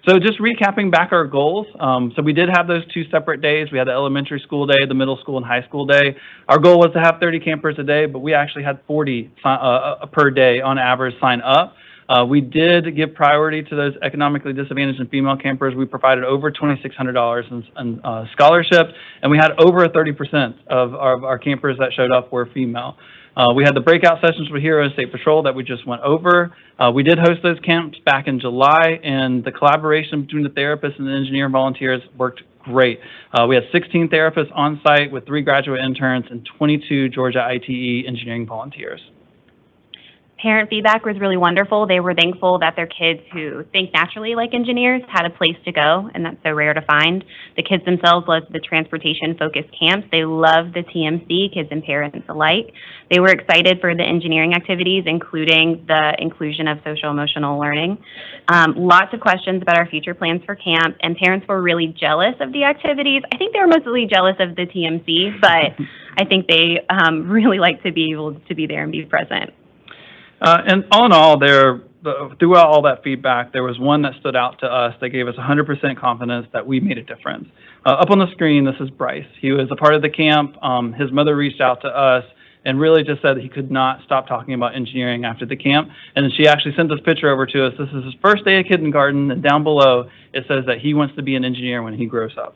So just recapping back our goals. So we did have those 2 separate days. We had the elementary school day, the middle school and high school day. Our goal was to have 30 campers a day, but we actually had 40 per day on average sign up. We did give priority to those economically disadvantaged and female campers. We provided over $2,600 in scholarships, and we had over 30% of our campers that showed up were female. We had the breakout sessions with Hero State Patrol that we just went over. We did host those camps back in July, and the collaboration between the therapists and the engineer volunteers worked great. We had 16 therapists on site with 3 graduate interns and 22 Georgia ITE engineering volunteers. Parent feedback was really wonderful. They were thankful that their kids who think naturally like engineers had a place to go, and that's so rare to find. The kids themselves loved the transportation-focused camps. They loved the TMC, kids and parents alike. They were excited for the engineering activities, including the inclusion of social-emotional learning. Lots of questions about our future plans for camp, and parents were really jealous of the activities. I think they were mostly jealous of the TMC, but I think they really like to be able to be there and be present. And all in all, throughout all that feedback, there was one that stood out to us that gave us 100% confidence that we made a difference. Up on the screen, this is Bryce. He was a part of the camp. His mother reached out to us and really just said that he could not stop talking about engineering after the camp. And then she actually sent this picture over to us. This is his first day of kindergarten, and down below, it says that he wants to be an engineer when he grows up.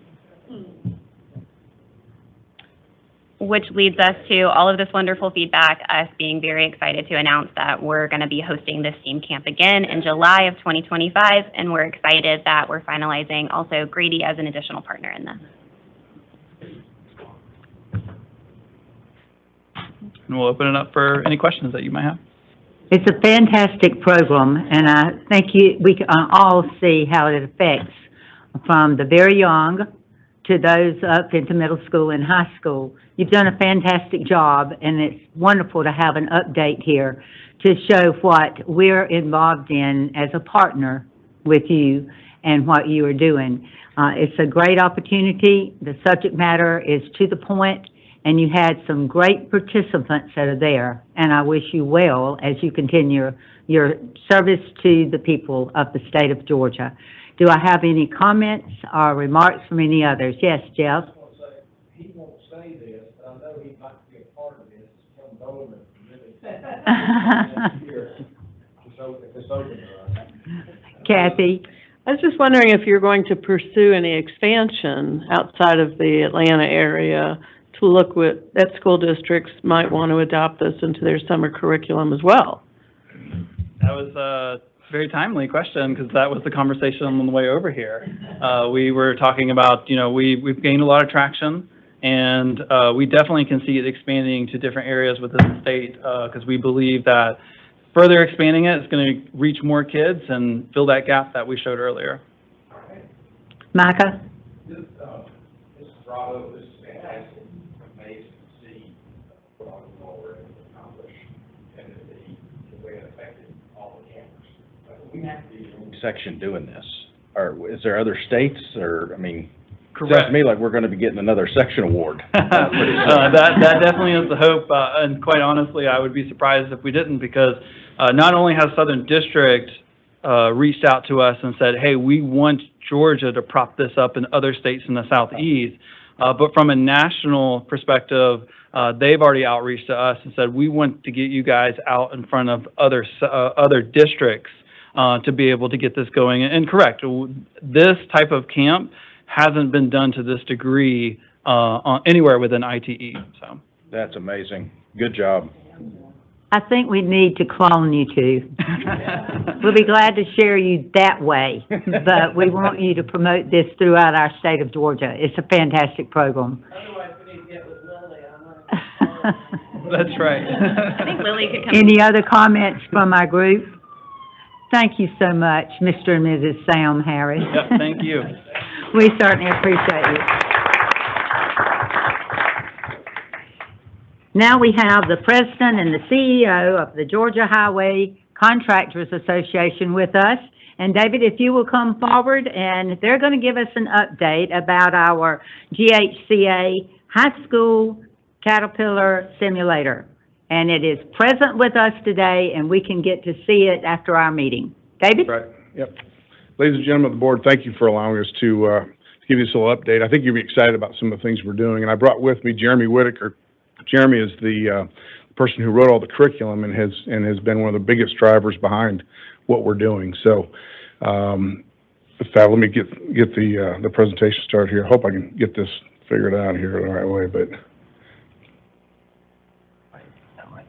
Which leads us to all of this wonderful feedback, us being very excited to announce that we're going to be hosting this STEAM camp again in July of 2025, and we're excited that we're finalizing also Grady as an additional partner in this. And we'll open it up for any questions that you might have. It's a fantastic program, and I think we can all see how it affects from the very young to those up into middle school and high school. You've done a fantastic job, and it's wonderful to have an update here to show what we're involved in as a partner with you and what you are doing. It's a great opportunity. The subject matter is to the point, and you had some great participants that are there, and I wish you well as you continue your service to the people of the state of Georgia. Do I have any comments or remarks from any others? Yes, Jeff? He won't say this, but I know he'd like to be a part of this. Come Dolan really. Kathy? I was just wondering if you're going to pursue any expansion outside of the Atlanta area to look at school districts might want to adopt this into their summer curriculum as well. That was a very timely question, because that was the conversation on the way over here. We were talking about, we've gained a lot of traction, and we definitely can see it expanding to different areas within the state, because we believe that further expanding it is going to reach more kids and fill that gap that we showed earlier. Micah? This is Bravo. This is fantastic. Amazing to see what all you've already accomplished and the way it affected all the campers. But we have to be the only section doing this. Or is there other states, or, I mean, Correct. sounds to me like we're going to be getting another section award. That definitely is the hope, and quite honestly, I would be surprised if we didn't, because not only has Southern District reached out to us and said, hey, we want Georgia to prop this up in other states in the Southeast, but from a national perspective, they've already outreached to us and said, we want to get you guys out in front of other districts to be able to get this going. And correct, this type of camp hasn't been done to this degree anywhere within ITE. So That's amazing. Good job. I think we need to clone you two. We'll be glad to share you that way, but we want you to promote this throughout our state of Georgia. It's a fantastic program. Otherwise, we need to get with Lily. That's right. I think Lily could come. Any other comments from our group? Thank you so much, Mr. and Mrs. Sam Harris. Yep, thank you. We certainly appreciate you. Now we have the president and the CEO of the Georgia Highway Contractors Association with us. And David, if you will come forward, and they're going to give us an update about our GHCA High School Caterpillar Simulator. And it is present with us today, and we can get to see it after our meeting. David? Right, yep. Ladies and gentlemen of the board, thank you for allowing us to give you this little update. I think you'll be excited about some of the things we're doing. And I brought with me Jeremy Whitaker. Jeremy is the person who wrote all the curriculum and has been one of the biggest drivers behind what we're doing. So, with that, let me get the presentation started here. I hope I can get this figured out here the right way, but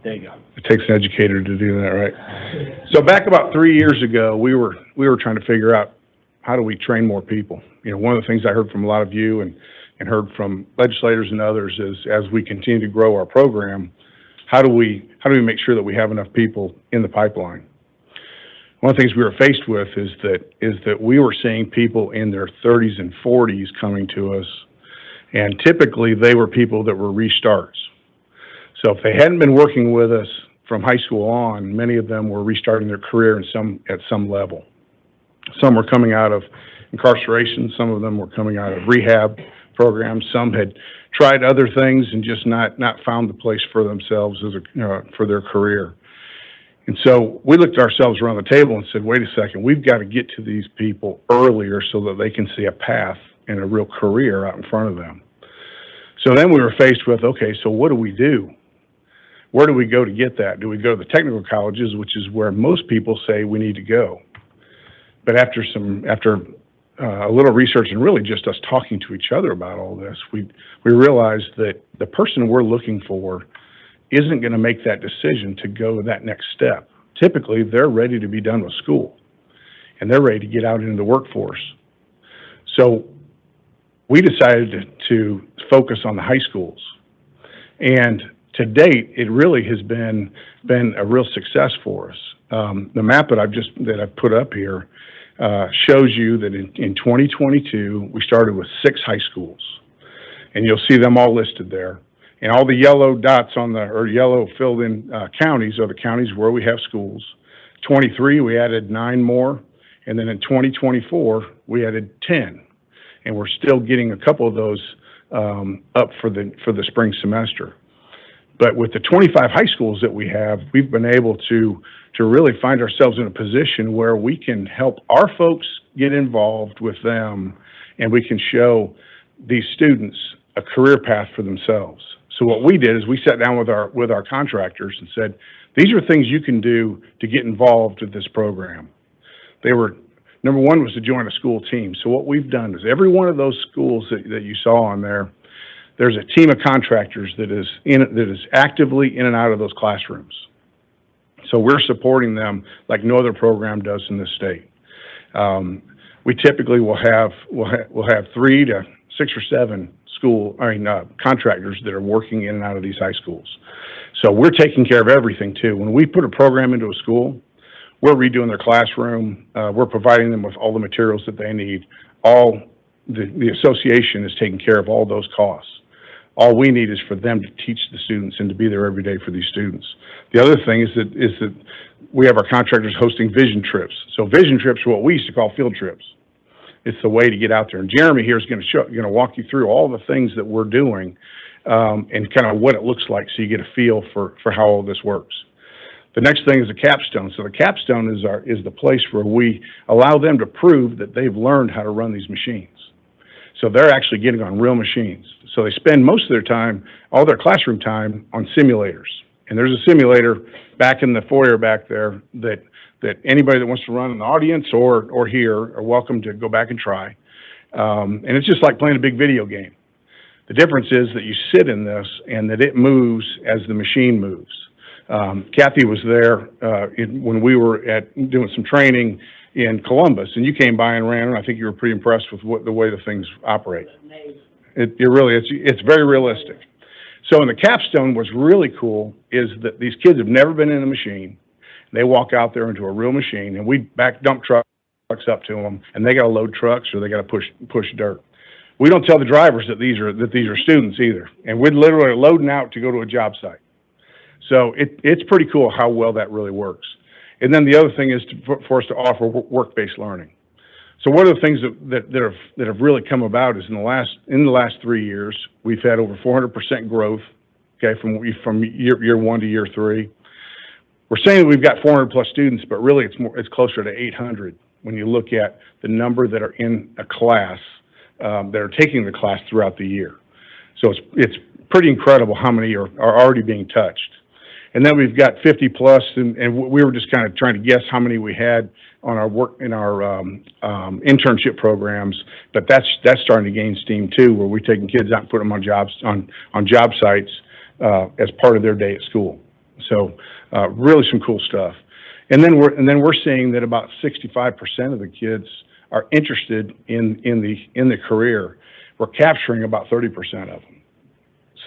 there you go. It takes an educator to do that, right? So back about 3 years ago, we were trying to figure out how do we train more people. One of the things I heard from a lot of you and heard from legislators and others is, as we continue to grow our program, how do we make sure that we have enough people in the pipeline? One of the things we were faced with is that we were seeing people in their 30s and 40s coming to us, and typically they were people that were restarts. So if they hadn't been working with us from high school on, many of them were restarting their career at some level. Some were coming out of incarceration, some of them were coming out of rehab programs, some had tried other things and just not found the place for themselves for their career. And so we looked at ourselves around the table and said, wait a second, we've got to get to these people earlier so that they can see a path and a real career out in front of them. So then we were faced with, okay, so what do we do? Where do we go to get that? Do we go to the technical colleges, which is where most people say we need to go? But after a little research and really just us talking to each other about all this, we realized that the person we're looking for isn't going to make that decision to go that next step. Typically, they're ready to be done with school, and they're ready to get out into the workforce. So we decided to focus on the high schools. And to date, it really has been a real success for us. The map that I've put up here shows you that in 2022, we started with 6 high schools, and you'll see them all listed there. And all the yellow dots or yellow filled in counties are the counties where we have schools. 23, we added 9 more, and then in 2024, we added 10. And we're still getting a couple of those up for the spring semester. But with the 25 high schools that we have, we've been able to really find ourselves in a position where we can help our folks get involved with them, and we can show these students a career path for themselves. So what we did is we sat down with our contractors and said, these are things you can do to get involved with this program. Number one was to join a school team. So what we've done is every one of those schools that you saw on there's a team of contractors that is actively in and out of those classrooms. So we're supporting them like no other program does in this state. We typically will have 3 to 6 or 7 contractors that are working in and out of these high schools. So we're taking care of everything too. When we put a program into a school, we're redoing their classroom. We're providing them with all the materials that they need. The association is taking care of all those costs. All we need is for them to teach the students and to be there every day for these students. The other thing is that we have our contractors hosting vision trips. So vision trips are what we used to call field trips. It's the way to get out there. And Jeremy here is going to walk you through all the things that we're doing and kind of what it looks like, so you get a feel for how all this works. The next thing is a capstone. So the capstone is the place where we allow them to prove that they've learned how to run these machines. So they're actually getting on real machines. So they spend most of their time, all their classroom time, on simulators. And there's a simulator back in the foyer back there that anybody that wants to run in the audience or here are welcome to go back and try. And it's just like playing a big video game. The difference is that you sit in this and that it moves as the machine moves. Kathy was there when we were doing some training in Columbus, and you came by and ran, and I think you were pretty impressed with the way the things operate. It's very realistic. So in the capstone, what's really cool is that these kids have never been in a machine. They walk out there into a real machine, and we back dump trucks up to them, and they got to load trucks or they got to push dirt. We don't tell the drivers that these are students either, and we're literally loading out to go to a job site. So it's pretty cool how well that really works. And then the other thing is for us to offer work-based learning. So one of the things that have really come about is in the last 3 years, we've had over 400% growth, okay, from year 1 to year 3. We're saying that we've got 400 plus students, but really it's closer to 800 when you look at the number that are in a class, that are taking the class throughout the year. So it's pretty incredible how many are already being touched. And then we've got 50 plus, and we were just kind of trying to guess how many we had on our internship programs, but that's starting to gain steam too, where we're taking kids out and putting them on job sites as part of their day at school. So really some cool stuff. And then we're seeing that about 65% of the kids are interested in the career. We're capturing about 30% of them.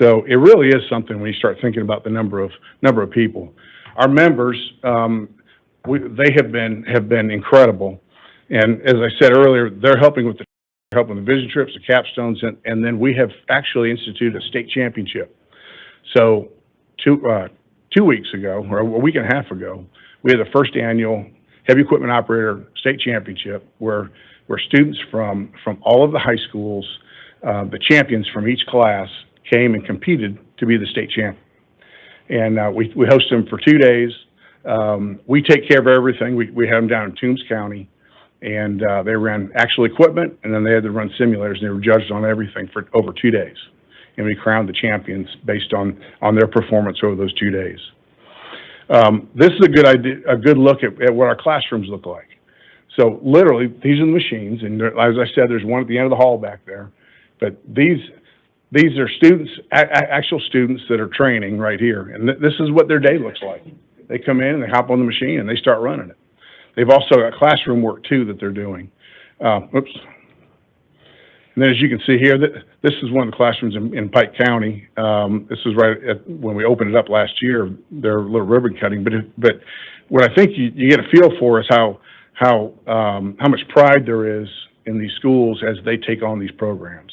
So it really is something when you start thinking about the number of people. Our members, they have been incredible. And as I said earlier, they're helping with the vision trips, the capstones, and then we have actually instituted a state championship. So 2 weeks ago, or a week and a half ago, we had the first annual heavy equipment operator state championship where students from all of the high schools, the champions from each class, came and competed to be the state champion. And we host them for 2 days. We take care of everything. We have them down in Toombs County, and they ran actual equipment, and then they had to run simulators, and they were judged on everything for over 2 days. And we crowned the champions based on their performance over those 2 days. This is a good look at what our classrooms look like. So literally, these are the machines, and as I said, there's one at the end of the hall back there. But these are students, actual students that are training right here, and this is what their day looks like. They come in and they hop on the machine and they start running it. They've also got classroom work too that they're doing. Oops. And then as you can see here, this is one of the classrooms in Pike County. This was right when we opened it up last year. They're a little ribbon cutting, but what I think you get a feel for is how much pride there is in these schools as they take on these programs.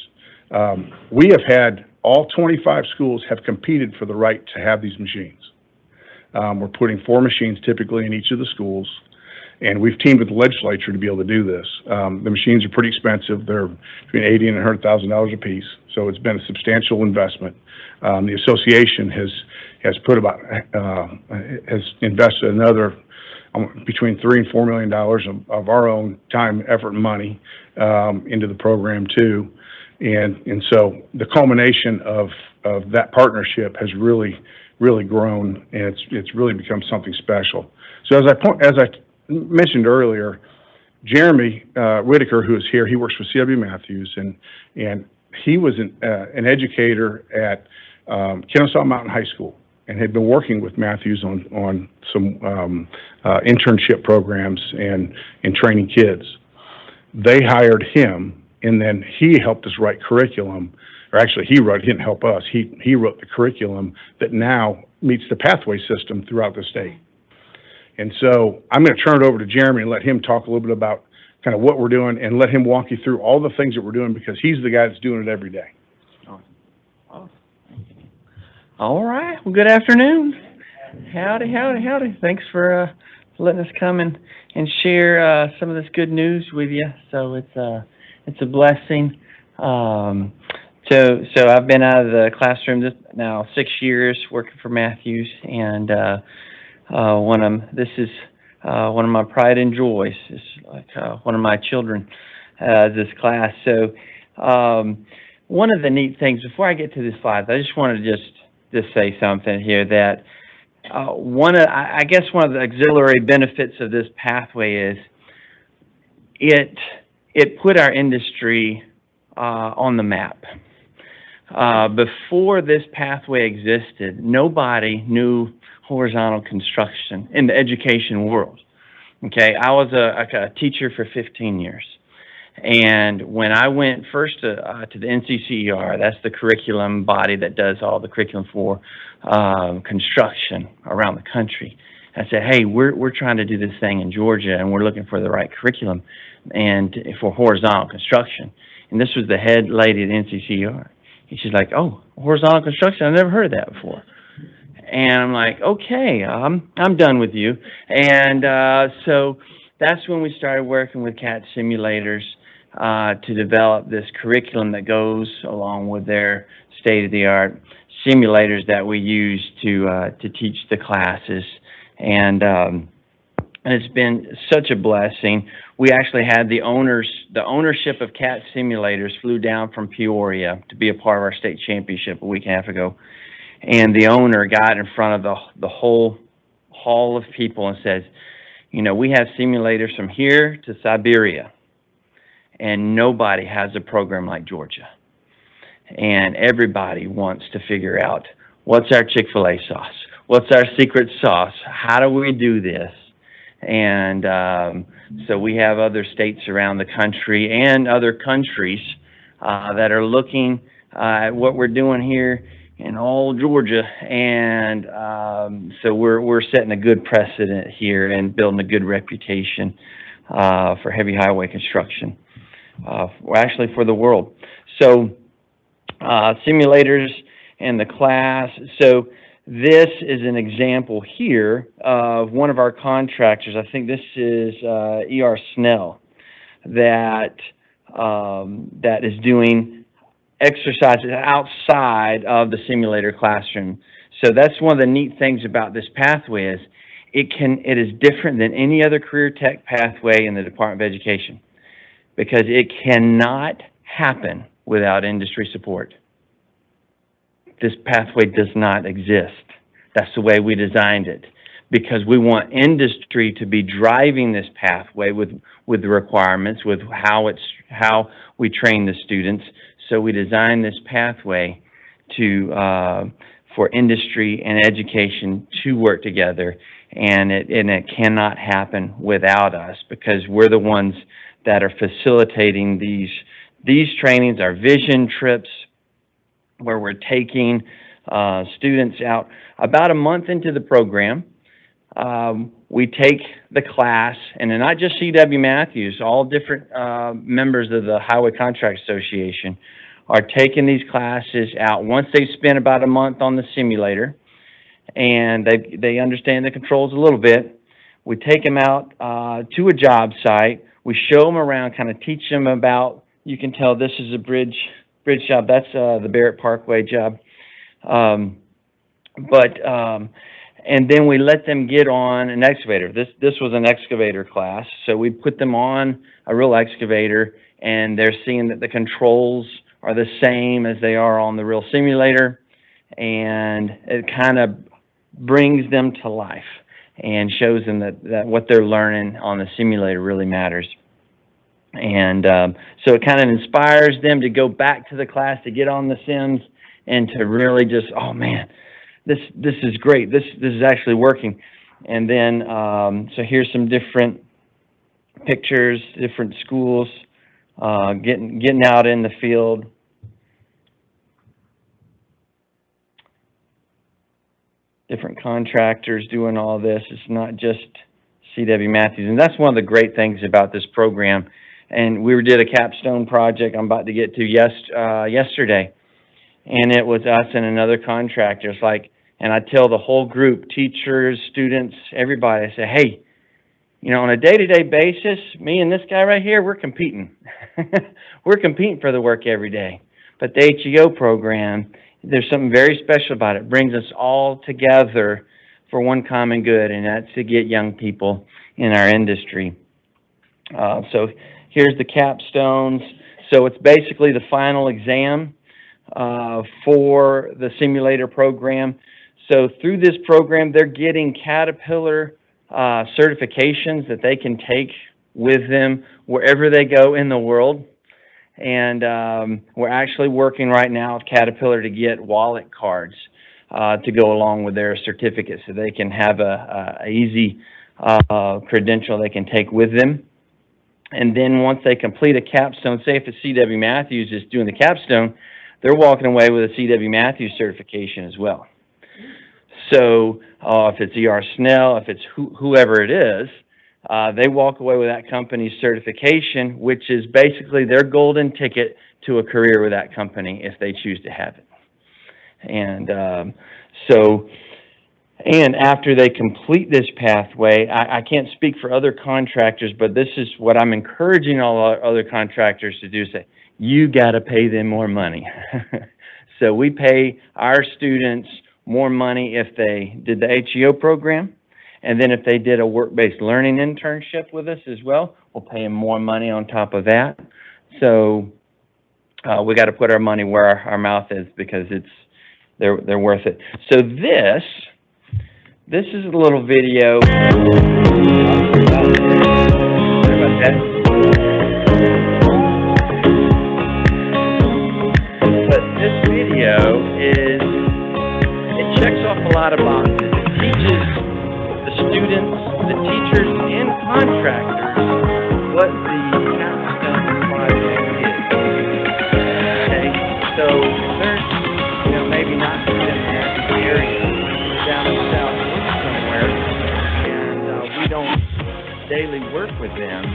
We have had all 25 schools have competed for the right to have these machines. We're putting 4 machines typically in each of the schools, and we've teamed with the legislature to be able to do this. The machines are pretty expensive. They're between $80,000 and $100,000 a piece, so it's been a substantial investment. The association has invested another between $3 and $4 million of our own time, effort, and money into the program too. And so the culmination of that partnership has really grown, and it's really become something special. So as I mentioned earlier, Jeremy Whitaker, who is here, he works for C.W. Matthews, and he was an educator at Kennesaw Mountain High School and had been working with Matthews on some internship programs and training kids. They hired him, and then he helped us write curriculum, or actually he didn't help us, he wrote the curriculum that now meets the pathway system throughout the state. And so I'm going to turn it over to Jeremy and let him talk a little bit about kind of what we're doing and let him walk you through all the things that we're doing, because he's the guy that's doing it every day. All right. Well, good afternoon. Howdy. Thanks for letting us come and share some of this good news with you. So it's a blessing. So I've been out of the classroom now 6 years working for Matthews, and this is one of my pride and joys. It's like one of my children, this class. So one of the neat things, before I get to the slides, I just wanted to just say something here that one of the auxiliary benefits of this pathway is it put our industry on the map. Before this pathway existed, nobody knew horizontal construction in the education world. Okay, I was a teacher for 15 years. And when I went first to the NCCER, that's the curriculum body that does all the curriculum for construction around the country, I said, hey, we're trying to do this thing in Georgia, and we're looking for the right curriculum and for horizontal construction. And this was the head lady at NCCER. And she's like, oh, horizontal construction? I've never heard of that before. And I'm like, okay, I'm done with you. And so that's when we started working with CAT simulators to develop this curriculum that goes along with their state-of-the-art simulators that we use to teach the classes. And it's been such a blessing. We actually had the ownership of CAT simulators flew down from Peoria to be a part of our state championship a week and a half ago. And the owner got in front of the whole hall of people and says, you know, we have simulators from here to Siberia, and nobody has a program like Georgia. And everybody wants to figure out, what's our Chick-fil-A sauce? What's our secret sauce? How do we do this? And so we have other states around the country and other countries that are looking at what we're doing here in all Georgia, and so we're setting a good precedent here and building a good reputation for heavy highway construction, well, actually for the world. So simulators and the class. So this is an example here of one of our contractors. I think this is E.R. Snell that is doing exercises outside of the simulator classroom. So that's one of the neat things about this pathway is it is different than any other career tech pathway in the Department of Education because it cannot happen without industry support. This pathway does not exist. That's the way we designed it because we want industry to be driving this pathway with the requirements, with how we train the students. So we designed this pathway for industry and education to work together, and it cannot happen without us because we're the ones that are facilitating these trainings, our vision trips, where we're taking students out. About a month into the program, we take the class, and they're not just C.W. Matthews, all different members of the Highway Contract Association are taking these classes out. Once they've spent about a month on the simulator, and they understand the controls a little bit, we take them out to a job site. We show them around, kind of teach them about, you can tell this is a bridge job. That's the Barrett Parkway job. And then we let them get on an excavator. This was an excavator class, so we put them on a real excavator, and they're seeing that the controls are the same as they are on the real simulator, and it kind of brings them to life and shows them that what they're learning on the simulator really matters. And so it kind of inspires them to go back to the class, to get on the sims, and to really just, oh man, this is great. This is actually working. And then so here's some different pictures, different schools getting out in the field. Different contractors doing all this. It's not just C.W. Matthews. And that's one of the great things about this program. And we did a capstone project I'm about to get to yesterday. And it was us and another contractor. It's like, and I tell the whole group, teachers, students, everybody, I say, hey, you know, on a day-to-day basis, me and this guy right here, we're competing. We're competing for the work every day. But the HEO program, there's something very special about it. It brings us all together for one common good, and that's to get young people in our industry. So here's the capstones. So it's basically the final exam for the simulator program. So through this program, they're getting Caterpillar certifications that they can take with them wherever they go in the world. And we're actually working right now with Caterpillar to get wallet cards to go along with their certificate so they can have a easy credential they can take with them. And then once they complete a capstone, say if it's C.W. Matthews is doing the capstone, they're walking away with a C.W. Matthews certification as well. So if it's E.R. Snell, if it's whoever it is, they walk away with that company's certification, which is basically their golden ticket to a career with that company if they choose to have it. And and after they complete this pathway, I can't speak for other contractors, but this is what I'm encouraging all our other contractors to do, say, you got to pay them more money. So we pay our students more money if they did the HEO program. And then if they did a work-based learning internship with us as well, we'll pay them more money on top of that. So we got to put our money where our mouth is because they're worth it. So this is a little video. Sorry about that. But this video it checks off a lot of boxes. It teaches the students, the teachers, and contractors what the capstone project is. Okay, so there's, maybe not daily work with them,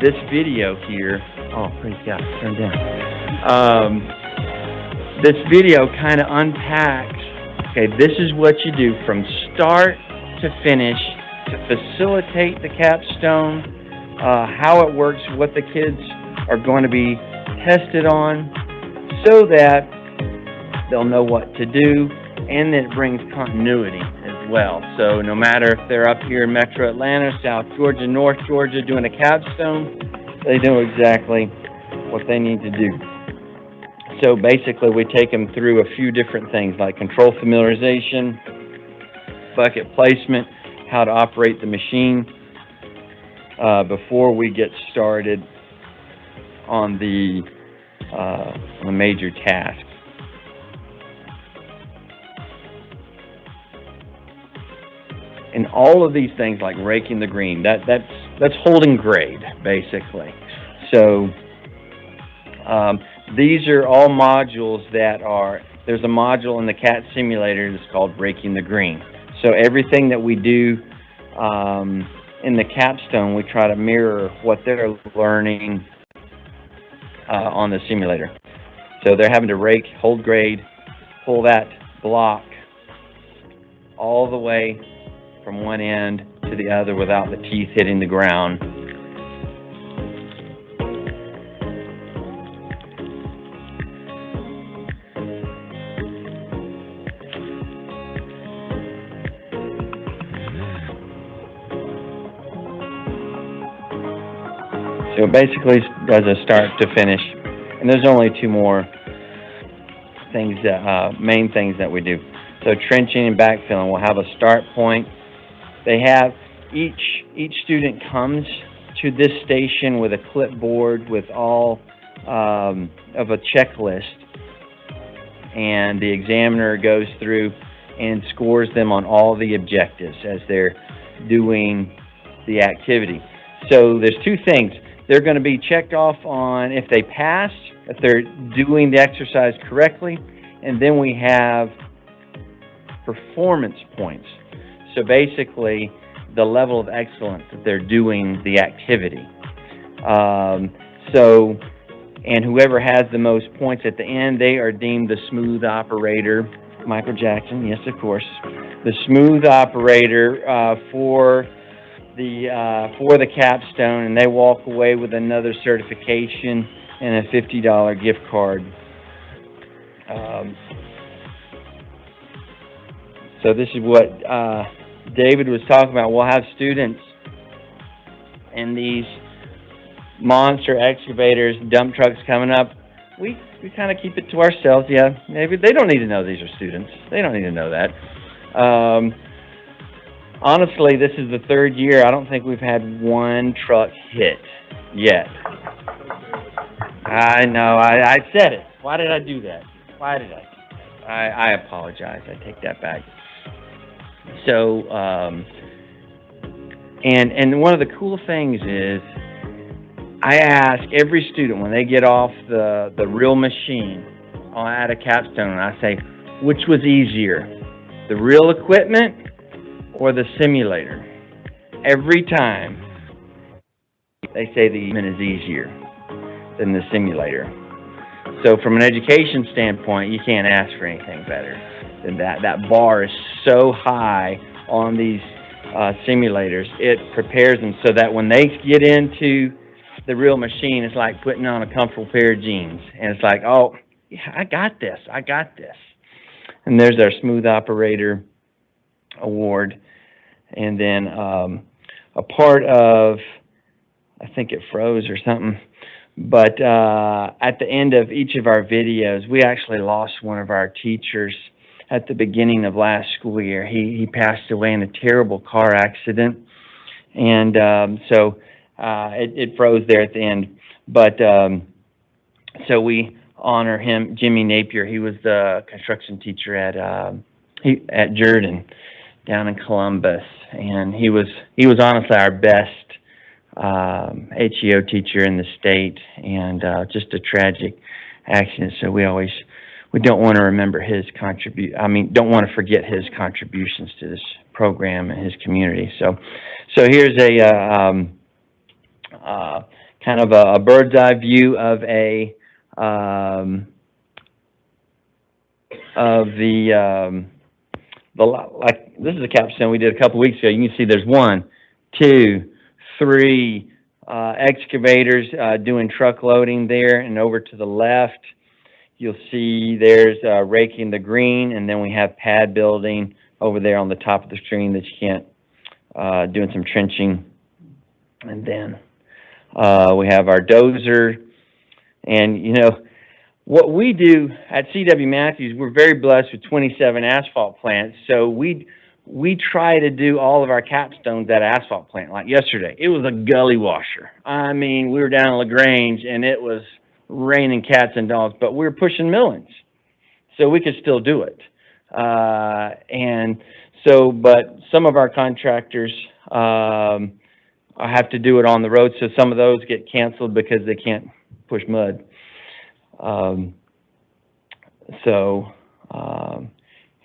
this video here, oh, praise God, turn down. This video kind of unpacks, okay, this is what you do from start to finish to facilitate the capstone, how it works, what the kids are going to be tested on, so that they'll know what to do, and it brings continuity as well. So no matter if they're up here in Metro Atlanta, South Georgia, North Georgia doing a capstone, they know exactly what they need to do. So basically we take them through a few different things like control familiarization, bucket placement, how to operate the machine before we get started on the major task. And all of these things like raking the green, that's holding grade, basically. So these are all modules there's a module in the CAT simulator that's called Raking the Green. So everything that we do in the capstone, we try to mirror what they're learning on the simulator. So they're having to rake, hold grade, pull that block all the way from one end to the other without the teeth hitting the ground. So it basically does a start to finish, and there's only two more things main things that we do. So trenching and backfilling, we'll have a start point. They have, each student comes to this station with a clipboard with all of a checklist, and the examiner goes through and scores them on all the objectives as they're doing the activity. So there's two things. They're going to be checked off on if they pass, if they're doing the exercise correctly, and then we have performance points. So basically, the level of excellence that they're doing the activity. And whoever has the most points at the end, they are deemed the smooth operator. Michael Jackson, yes, of course. The smooth operator for the capstone, and they walk away with another certification and a $50 gift card. So this is what David was talking about. We'll have students in these monster excavators, dump trucks coming up. We kind of keep it to ourselves. Yeah, maybe they don't need to know these are students. They don't need to know that. Honestly, this is the third year. I don't think we've had one truck hit yet. I know. I said it. Why did I do that? Why did I apologize. I take that back. So, and one of the cool things is I ask every student when they get off the real machine at a capstone, and I say, which was easier, the real equipment or the simulator? Every time they say the equipment is easier than the simulator. So from an education standpoint, you can't ask for anything better than that. That bar is so high on these simulators. It prepares them so that when they get into the real machine, it's like putting on a comfortable pair of jeans. And it's like, oh, yeah, I got this. And there's our Smooth Operator Award. And then a part of, I think it froze or something, but at the end of each of our videos, we actually lost one of our teachers at the beginning of last school year. He passed away in a terrible car accident, and so it froze there at the end. But so we honor him, Jimmy Napier. He was the construction teacher at Jordan down in Columbus, and he was honestly our best HEO teacher in the state, and just a tragic accident. So we don't want to remember his don't want to forget his contributions to this program in his community. So here's a kind of a bird's eye view of like, this is a capstone we did a couple weeks ago. You can see there's 1, 2, 3 excavators doing truck loading there, and over to the left, you'll see there's raking the green, and then we have pad building over there on the top of the screen that you can't, doing some trenching. And then we have our dozer, and you know, what we do at C.W. Matthews, we're very blessed with 27 asphalt plants, so we try to do all of our capstones at an asphalt plant. Like yesterday, it was a gully washer. I mean, we were down in LaGrange, and it was raining cats and dogs, but we were pushing millions, so we could still do it. And so, but some of our contractors have to do it on the road, so some of those get canceled because they can't push mud.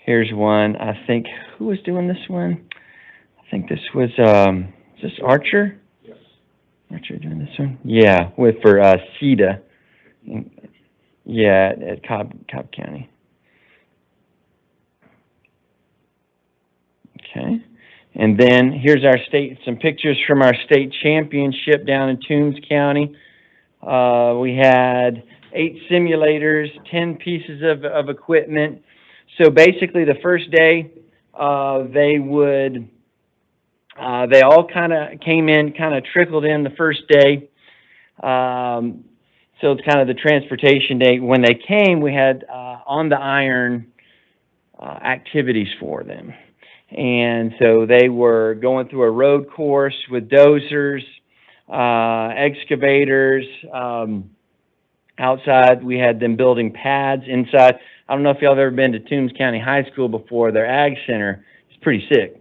Here's one. I think, who was doing this one? I think this was, is this Archer? Yes. Archer doing this one? Yeah, for CEDA. Yeah, at Cobb County. Okay. And then here's some pictures from our state championship down in Toombs County. We had 8 simulators, 10 pieces of equipment. So basically the first day, they all kind of came in, kind of trickled in the first day. So it's kind of the transportation day. When they came, we had on the iron activities for them. And so they were going through a road course with dozers, excavators. Outside, we had them building pads. Inside, I don't know if y'all have ever been to Toombs County High School before. Their ag center is pretty sick,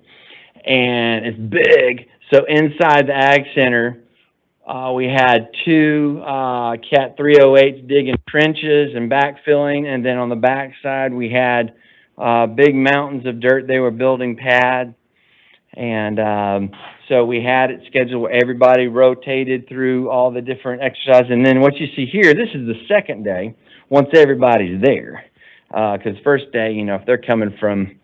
and it's big. So inside the ag center, we had 2 Cat 308s digging trenches and backfilling, and then on the back side, we had big mountains of dirt. They were building pads. And so we had it scheduled where everybody rotated through all the different exercises. And then what you see here, this is the second day, once everybody's there. Because first day, you know, if they're coming from,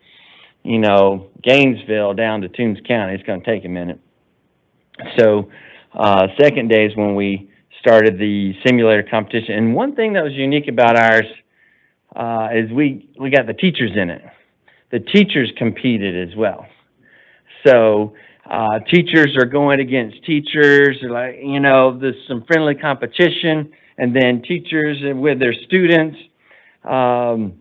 you know, Gainesville down to Toombs County, it's going to take a minute. So second day is when we started the simulator competition. And one thing that was unique about ours is we got the teachers in it. The teachers competed as well. So teachers are going against teachers, like, you know, there's some friendly competition, and then teachers with their students. And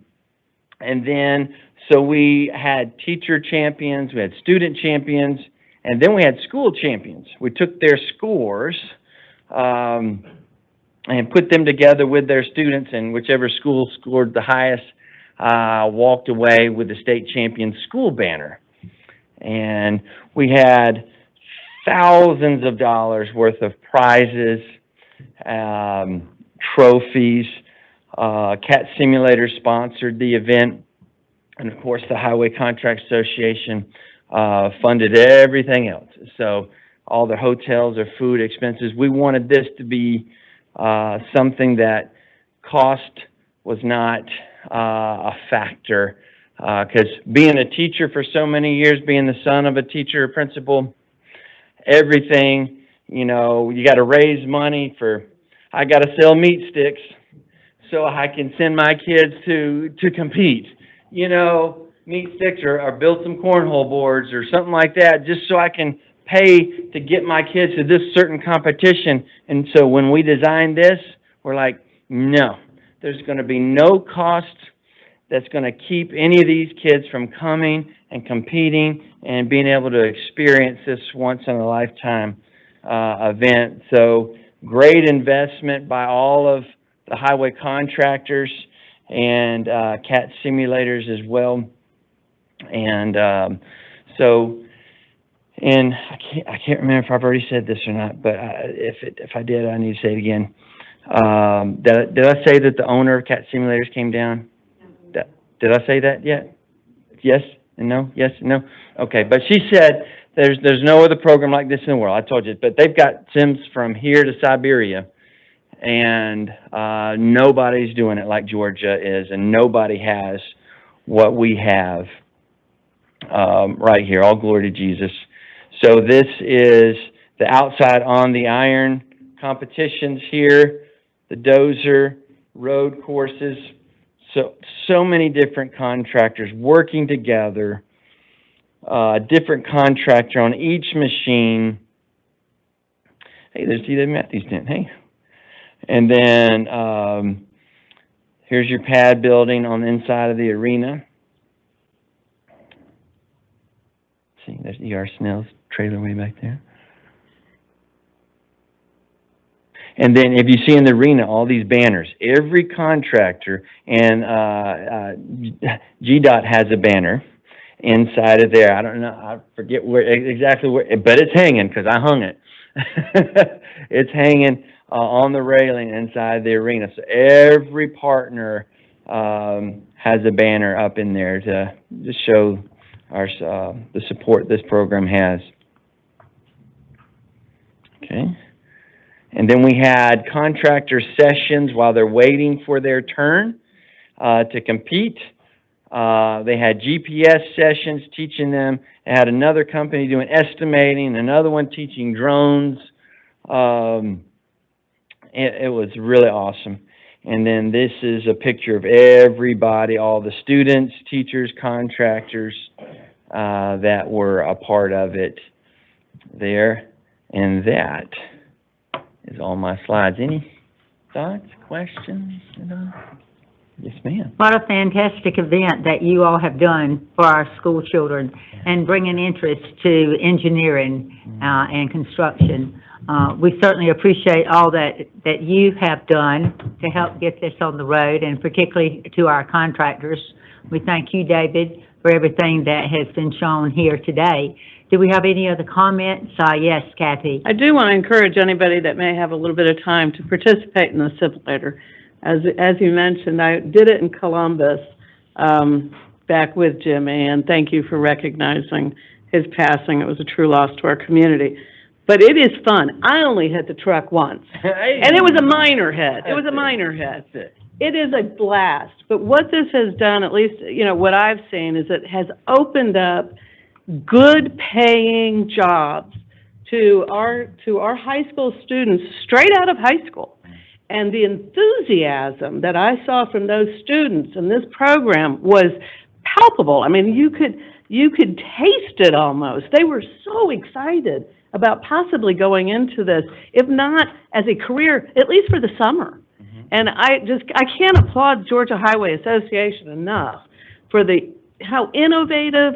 then, so we had teacher champions, we had student champions, and then we had school champions. We took their scores and put them together with their students, and whichever school scored the highest walked away with the state champion school banner. And we had thousands of dollars worth of prizes, trophies. Cat Simulator sponsored the event. And of course, the Highway Contract Association funded everything else. So all the hotels or food expenses. We wanted this to be something that cost was not a factor. Because being a teacher for so many years, being the son of a teacher, principal, everything, you know, you got to raise money I got to sell meat sticks so I can send my kids to compete. You know, meat sticks or build some cornhole boards or something like that, just so I can pay to get my kids to this certain competition. And so when we designed this, we're like, no, there's going to be no cost that's going to keep any of these kids from coming and competing and being able to experience this once-in-a-lifetime event. So great investment by all of the highway contractors and CAT simulators as well. And and I can't remember if I've already said this or not, but if I did, I need to say it again. Did I say that the owner of CAT simulators came down? Did I say that yet? Yes? No? Yes, no? Okay, but she said there's no other program like this in the world. I told you, but they've got Sims from here to Siberia, and nobody's doing it like Georgia is, and nobody has what we have right here. All glory to Jesus. So this is the outside on the iron competitions here, the dozer, road courses. So many different contractors working together, different contractor on each machine. Hey, there's D.W. Matthews Dent, hey. And then here's your pad building on the inside of the arena. See, there's E.R. Snell's trailer way back there. And then if you see in the arena, all these banners, every contractor, and GDOT has a banner inside of there. I don't know, I forget exactly where, but it's hanging because I hung it. It's hanging on the railing inside the arena. So every partner has a banner up in there to show the support this program has. Okay. And then we had contractor sessions while they're waiting for their turn to compete. They had GPS sessions teaching them. They had another company doing estimating, another one teaching drones. It was really awesome. And then this is a picture of everybody, all the students, teachers, contractors that were a part of it there. And that is all my slides. Any thoughts, questions? Yes, ma'am. What a fantastic event that you all have done for our school children and bringing interest to engineering and construction. We certainly appreciate all that you have done to help get this on the road, and particularly to our contractors. We thank you, David, for everything that has been shown here today. Do we have any other comments? Yes, Kathy. I do want to encourage anybody that may have a little bit of time to participate in the simulator. As you mentioned, I did it in Columbus back with Jimmy, and thank you for recognizing his passing. It was a true loss to our community. But it is fun. I only hit the truck once, and it was a minor hit. It was a minor hit. It is a blast. But what this has done, at least, you know, what I've seen, is it has opened up good paying jobs to our high school students straight out of high school. And the enthusiasm that I saw from those students in this program was palpable. I mean, you could taste it almost. They were so excited about possibly going into this, if not as a career, at least for the summer. And I can't applaud Georgia Highway Association enough for how innovative,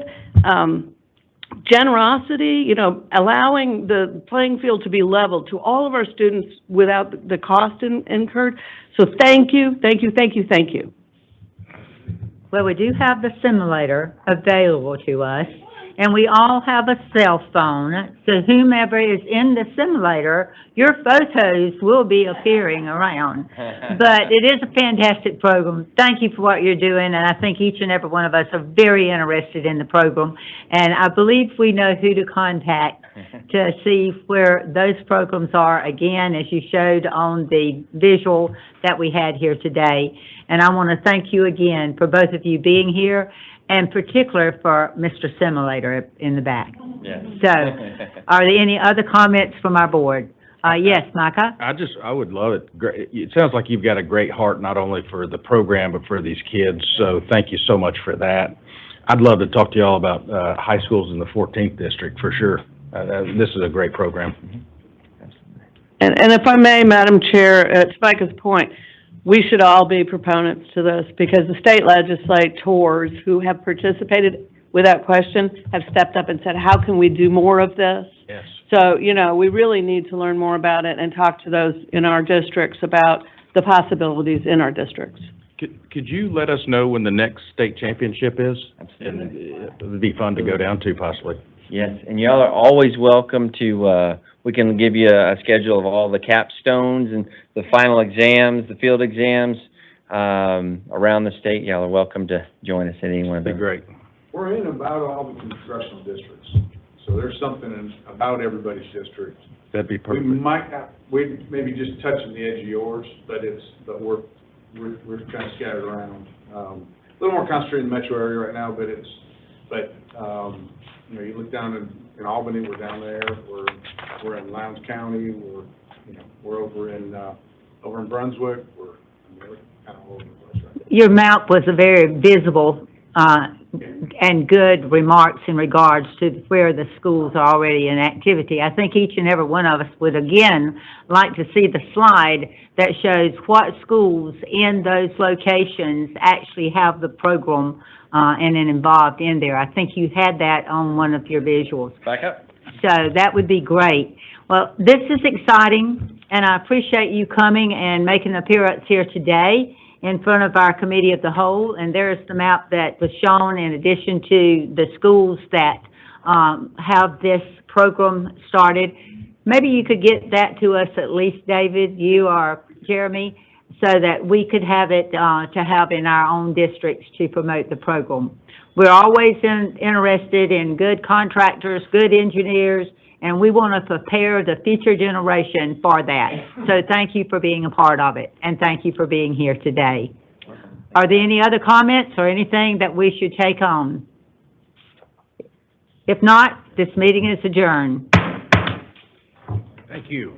generosity, you know, allowing the playing field to be leveled to all of our students without the cost incurred. So thank you, thank you, thank you, thank you. Well, we do have the simulator available to us, and we all have a cell phone. So whomever is in the simulator, your photos will be appearing around. But it is a fantastic program. Thank you for what you're doing, and I think each and every one of us are very interested in the program. And I believe we know who to contact to see where those programs are, again, as you showed on the visual that we had here today. And I want to thank you again for both of you being here, and particular for Mr. Simulator in the back. Yes. So, are there any other comments from our board? Yes, Micah? I would love it. Great. It sounds like you've got a great heart, not only for the program, but for these kids. So thank you so much for that. I'd love to talk to you all about high schools in the 14th district for sure. This is a great program. And if I may, Madam Chair, to Micah's point, we should all be proponents to this, because the state legislators who have participated without question have stepped up and said, how can we do more of this? Yes. So, you know, we really need to learn more about it and talk to those in our districts about the possibilities in our districts. Could you let us know when the next state championship is? Absolutely. And it would be fun to go down to possibly. Yes, and y'all are always welcome to, we can give you a schedule of all the capstones and the final exams, the field exams, around the state. Y'all are welcome to join us at any one of those. That'd be great. We're in about all the congressional districts, so there's something in about everybody's district. That'd be We perfect. might have, we maybe just touching the edge of yours, but we're kind of scattered around. A little more concentrated in the metro area right now, but you know, you look down in Albany, we're down there, we're in Lowndes County, we're over in Brunswick, we're kind of all over the place right now. Your map was a very visible, and good remarks in regards to where the schools are already in activity. I think each and every one of us would again like to see the slide that shows what schools in those locations actually have the program, and involved in there. I think you had that on one of your visuals. Back up. So that would be great. Well, this is exciting, and I appreciate you coming and making an appearance here today in front of our committee of the whole. And there's the map that was shown in addition to the schools that have this program started. Maybe you could get that to us at least, David, you or Jeremy, so that we could have it to have in our own districts to promote the program. We're always interested in good contractors, good engineers, and we want to prepare the future generation for that. So thank you for being a part of it, and thank you for being here today. Are there any other comments or anything that we should take on? If not, this meeting is adjourned. Thank you.